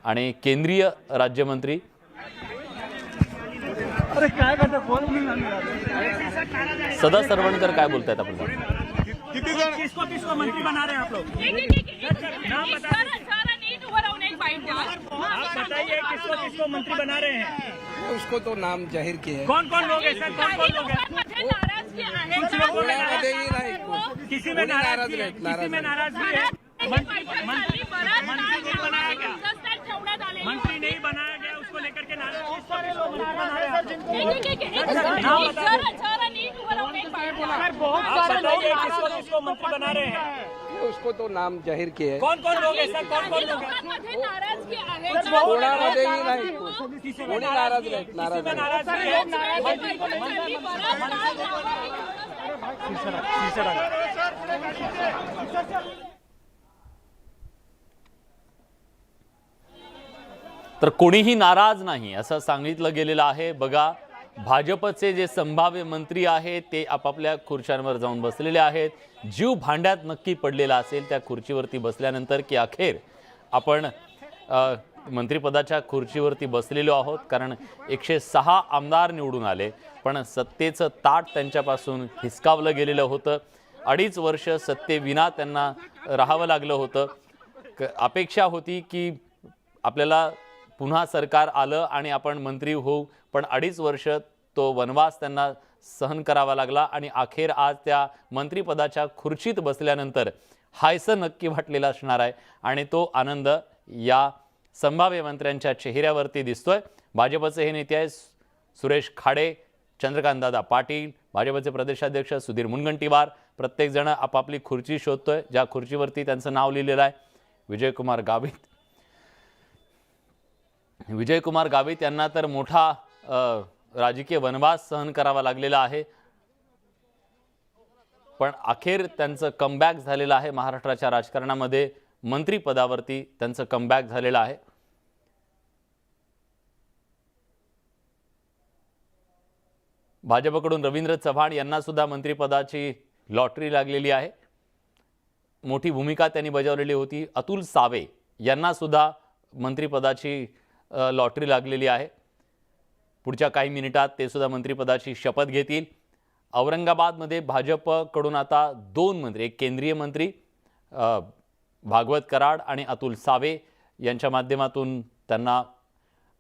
आणि केंद्रीय राज्यमंत्री. सदा सरवणकर काय बोलतायत आपण?
किती जण किसको मंत्री बना रहे हैं आप लोग? आप बताइए किसको मंत्री बना रहे हैं?
उसको तो नाम जाहीर किया
कौन कौन लोग हैं सर? कौन कौन लोग हैं? कुछ लोगों में किसी में नाराजगी है, किसी में नाराजगी है. मंत्री नहीं बनाया गया, मंत्री नहीं बनाया गया, उसको लेकर के किसको मंत्री बना रहे हैं?
उसको तो नाम जाहीर किया
कौन कौन लोग हैं सर? कौन कौन लोग हैं?
कोणामध्येही नाही, कोणी नाराज नाही, नाराज नाही.
नाराजगी
तर कोणीही नाराज नाही असं सांगितलं गेलेलं आहे. बघा, भाजपचे जे संभाव्य मंत्री आहेत ते आपापल्या खुर्च्यांवर जाऊन बसलेले आहेत. जीव भांड्यात नक्की पडलेला असेल त्या खुर्चीवरती बसल्यानंतर की अखेर आपण मंत्रिपदाच्या खुर्चीवरती बसलेलो आहोत, कारण 106 आमदार निवडून आले, पण सत्तेचं ताट त्यांच्यापासून हिसकावलं गेलेलं होतं. 2.5 वर्ष सत्तेविना त्यांना राहावं लागलं होतं. अपेक्षा होती की आपल्याला पुन्हा सरकार आलं आणि आपण मंत्री होऊ, पण 2.5 वर्ष तो वनवास त्यांना सहन करावा लागला आणि अखेर आज त्या मंत्रिपदाच्या खुर्चीत बसल्यानंतर हायसं नक्की वाटलेलं असणार आहे आणि तो आनंद या संभाव्य मंत्र्यांच्या चेहऱ्यावरती दिसतोय. भाजपचे हे नेते आहेत सुरेश खाडे, चंद्रकांतदादा पाटील, भाजपचे प्रदेशाध्यक्ष सुधीर मुनगंटीवार. प्रत्येकजण आपापली खुर्ची शोधतोय, ज्या खुर्चीवरती त्यांचं नाव लिहिलेलं आहे. विजयकुमार गावित यांना तर मोठा राजकीय वनवास सहन करावा लागलेला आहे, पण अखेर त्यांचं कमबॅक झालेलं आहे. महाराष्ट्राच्या राजकारणामध्ये मंत्रिपदावरती त्यांचं कमबॅक झालेलं आहे. भाजपकडून रवींद्र चव्हाण यांना सुद्धा मंत्रिपदाची लॉटरी लागलेली आहे. मोठी भूमिका त्यांनी बजावलेली होती. अतुल सावे यांना सुद्धा मंत्रिपदाची लॉटरी लागलेली आहे. पुढच्या काही मिनिटात ते सुद्धा मंत्रिपदाची शपथ घेतील. औरंगाबादमध्ये भाजपकडून आता 2 मंत्री, एक केंद्रीय मंत्री भागवत कराड आणि अतुल सावे यांच्या माध्यमातून त्यांना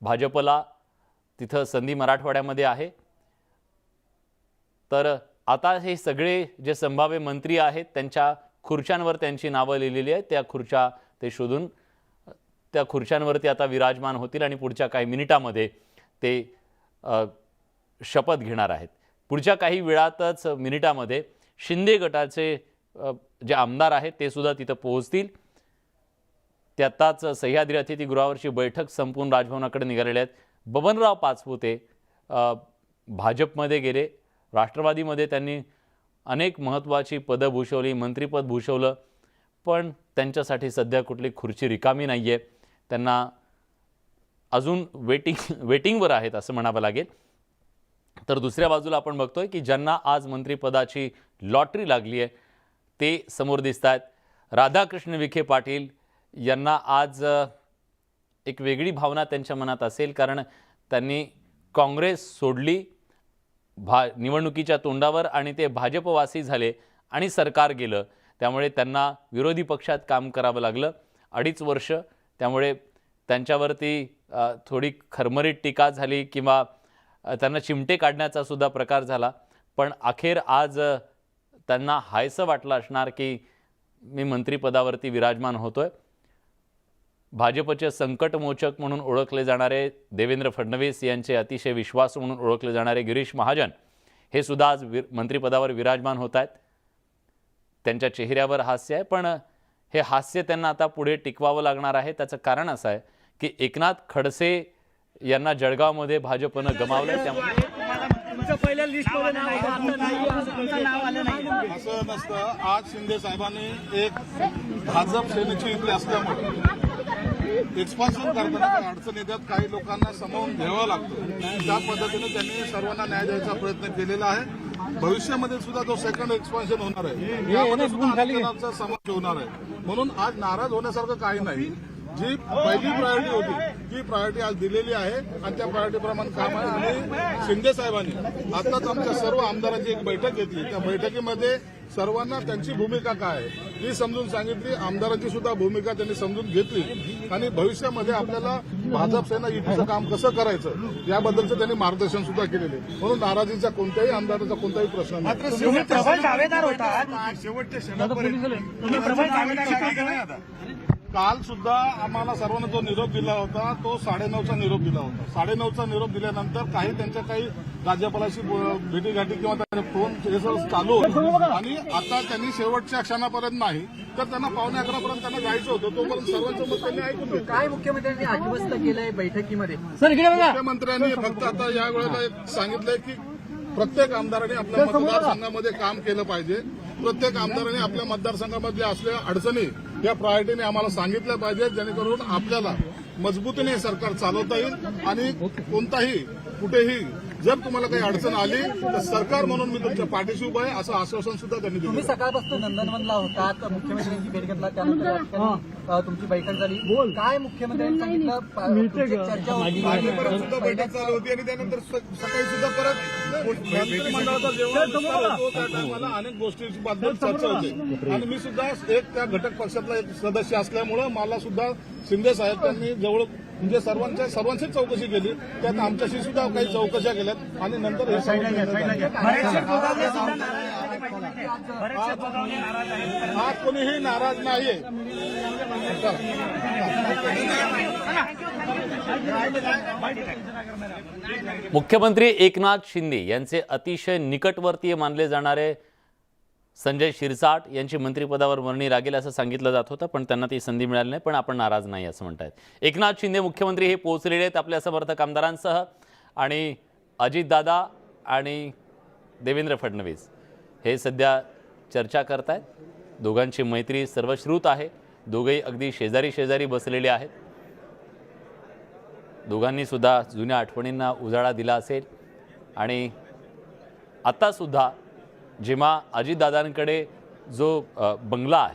भाजपला तिथं संधी मराठवाड्यामध्ये आहे. तर आता हे सगळे जे संभाव्य मंत्री आहेत त्यांच्या खुर्च्यांवर त्यांची नावं लिहिलेली आहेत. त्या खुर्च्या ते शोधून त्या खुर्च्यांवरती आता विराजमान होतील आणि पुढच्या काही मिनिटामध्ये ते शपथ घेणार आहेत. पुढच्या काही वेळातच मिनिटामध्ये शिंदे गटाचे जे आमदार आहेत ते सुद्धा तिथं पोहोचतील. ते आत्ताच सह्याद्री अतिथीगृहावरची बैठक संपून राजभवनाकडे निघालेले आहेत. बबनराव पाचपुते भाजपमध्ये गेले. राष्ट्रवादीमध्ये त्यांनी अनेक महत्त्वाची पदं भूषवली, मंत्रिपद भूषवलं, पण त्यांच्यासाठी सध्या कुठली खुर्ची रिकामी नाही आहे. त्यांना अजून वेटिंगवर आहेत असं म्हणावं लागेल. तर दुसऱ्या बाजूला आपण बघतोय की ज्यांना आज मंत्रिपदाची लॉटरी लागली आहे ते समोर दिसत आहेत. राधाकृष्ण विखे पाटील यांना आज एक वेगळी भावना त्यांच्या मनात असेल, कारण त्यांनी काँग्रेस सोडली निवडणुकीच्या तोंडावर आणि ते भाजपवासी झाले आणि सरकार गेलं, त्यामुळे त्यांना विरोधी पक्षात काम करावं लागलं 2.5 वर्ष. त्यामुळे त्यांच्यावरती थोडी खरमरीत टीका झाली किंवा त्यांना चिमटे काढण्याचा सुद्धा प्रकार झाला, पण अखेर आज त्यांना हायसं वाटलं असणार की मी मंत्रिपदावरती विराजमान होतोय. भाजपचे संकटमोचक म्हणून ओळखले जाणारे देवेंद्र फडणवीस यांचे अतिशय विश्वासू म्हणून ओळखले जाणारे गिरीश महाजन हे सुद्धा आज मंत्रिपदावर विराजमान होत आहेत. त्यांच्या चेहऱ्यावर हास्य आहे, पण हे हास्य त्यांना आता पुढे टिकवावं लागणार आहे. त्याचं कारण असं आहे की एकनाथ खडसे यांना जळगावमध्ये भाजपनं गमावलं, त्यामुळे
असं नसतं. आज शिंदे साहेबांनी एक भाजप सेनेची युती असल्यामुळे
एक्सपान्शन करताना काही अडचण येतात, काही लोकांना सामावून घ्यावं लागतं. त्या पद्धतीने त्यांनी सर्वांना न्याय द्यायचा प्रयत्न केलेला आहे. भविष्यामध्ये सुद्धा जो सेकंड एक्सपान्शन होणार आहे यामध्ये सुद्धा आंदोलनाचा समावेश होणार आहे. म्हणून आज नाराज होण्यासारखं काही नाही. जी पहिली प्रायोरिटी होती ती प्रायोरिटी आज दिलेली आहे आणि त्या प्रायोरिटीप्रमाणे काम आहे. आणि शिंदे साहेबांनी आताच आमच्या सर्व आमदारांची एक बैठक घेतली. त्या बैठकीमध्ये सर्वांना त्यांची भूमिका काय आहे ती समजून सांगितली. आमदारांची सुद्धा भूमिका त्यांनी समजून घेतली आणि भविष्यामध्ये आपल्याला भाजप सेना युतीचं काम कसं करायचं याबद्दलचं त्यांनी मार्गदर्शन सुद्धा केलेले. म्हणून नाराजीचा कोणत्याही आमदाराचा कोणताही प्रश्न नाही. काल सुद्धा आम्हाला सर्वांना जो निरोप दिला होता तो 9:30चा निरोप दिला होता. 9:30चा निरोप दिल्यानंतर काही त्यांच्या काही राज्यपालाशी भेटीगाठी किंवा त्यांनी फोन चालू होते आणि आता त्यांनी शेवटच्या क्षणापर्यंत नाही तर त्यांना 11:15पर्यंत त्यांना जायचं होतं. तोपर्यंत सर्वांचं मत त्यांनी ऐकून घेतलं.
काय मुख्यमंत्र्यांनी आश्वस्त केलंय बैठकीमध्ये?
मुख्यमंत्र्यांनी फक्त आता या वेळेला एक सांगितलंय की प्रत्येक आमदारांनी आपल्या मतदारसंघामध्ये काम केलं पाहिजे. प्रत्येक आमदारांनी आपल्या मतदारसंघामधल्या असलेल्या अडचणी या प्रायोरिटीने आम्हाला सांगितल्या पाहिजेत, जेणेकरून आपल्याला मजबूतीने सरकार चालवता येईल आणि कोणताही कुठेही जर तुम्हाला काही अडचण आली तर सरकार म्हणून मी तुमच्या पाठीशी उभा आहे असं आश्वासन सुद्धा त्यांनी दिलं.
तुम्ही सकाळपासून नंदनवनला होतात, मुख्यमंत्र्यांची भेट घेतला, त्यानंतर तुमची बैठक झाली. काय मुख्यमंत्र्यांनी सांगितलं? चर्चा
सुद्धा बैठक चालू होती आणि त्यानंतर सकाळी सुद्धा परत मंत्रिमंडळाचा जेव्हा होतो त्या टायमाला अनेक गोष्टींबद्दल चर्चा होते आणि मी सुद्धा एक त्या घटक पक्षातला एक सदस्य असल्यामुळं मला सुद्धा शिंदे साहेबांनी जवळ म्हणजे सर्वांचीच चौकशी केली. त्यात आमच्याशी सुद्धा काही चौकशा केल्यात आणि नंतर हे आज कोणीही नाराज नाहीये.
मुख्यमंत्री एकनाथ शिंदे यांचे अतिशय निकटवर्तीय मानले जाणारे संजय शिरसाट यांची मंत्रिपदावर वर्णी लागेल असं सांगितलं जात होतं, पण त्यांना ती संधी मिळाली नाही. पण आपण नाराज नाही असं म्हणतायत. एकनाथ शिंदे मुख्यमंत्री हे पोहोचलेले आहेत आपल्या समर्थक आमदारांसह आणि अजितदादा आणि देवेंद्र फडणवीस हे सध्या चर्चा करतायत. दोघांची मैत्री सर्वश्रुत आहे. दोघेही अगदी शेजारी शेजारी बसलेले आहेत. दोघांनी सुद्धा जुन्या आठवणींना उजाळा दिला असेल आणि आत्तासुद्धा जेव्हा अजितदादांकडे जो बंगला आहे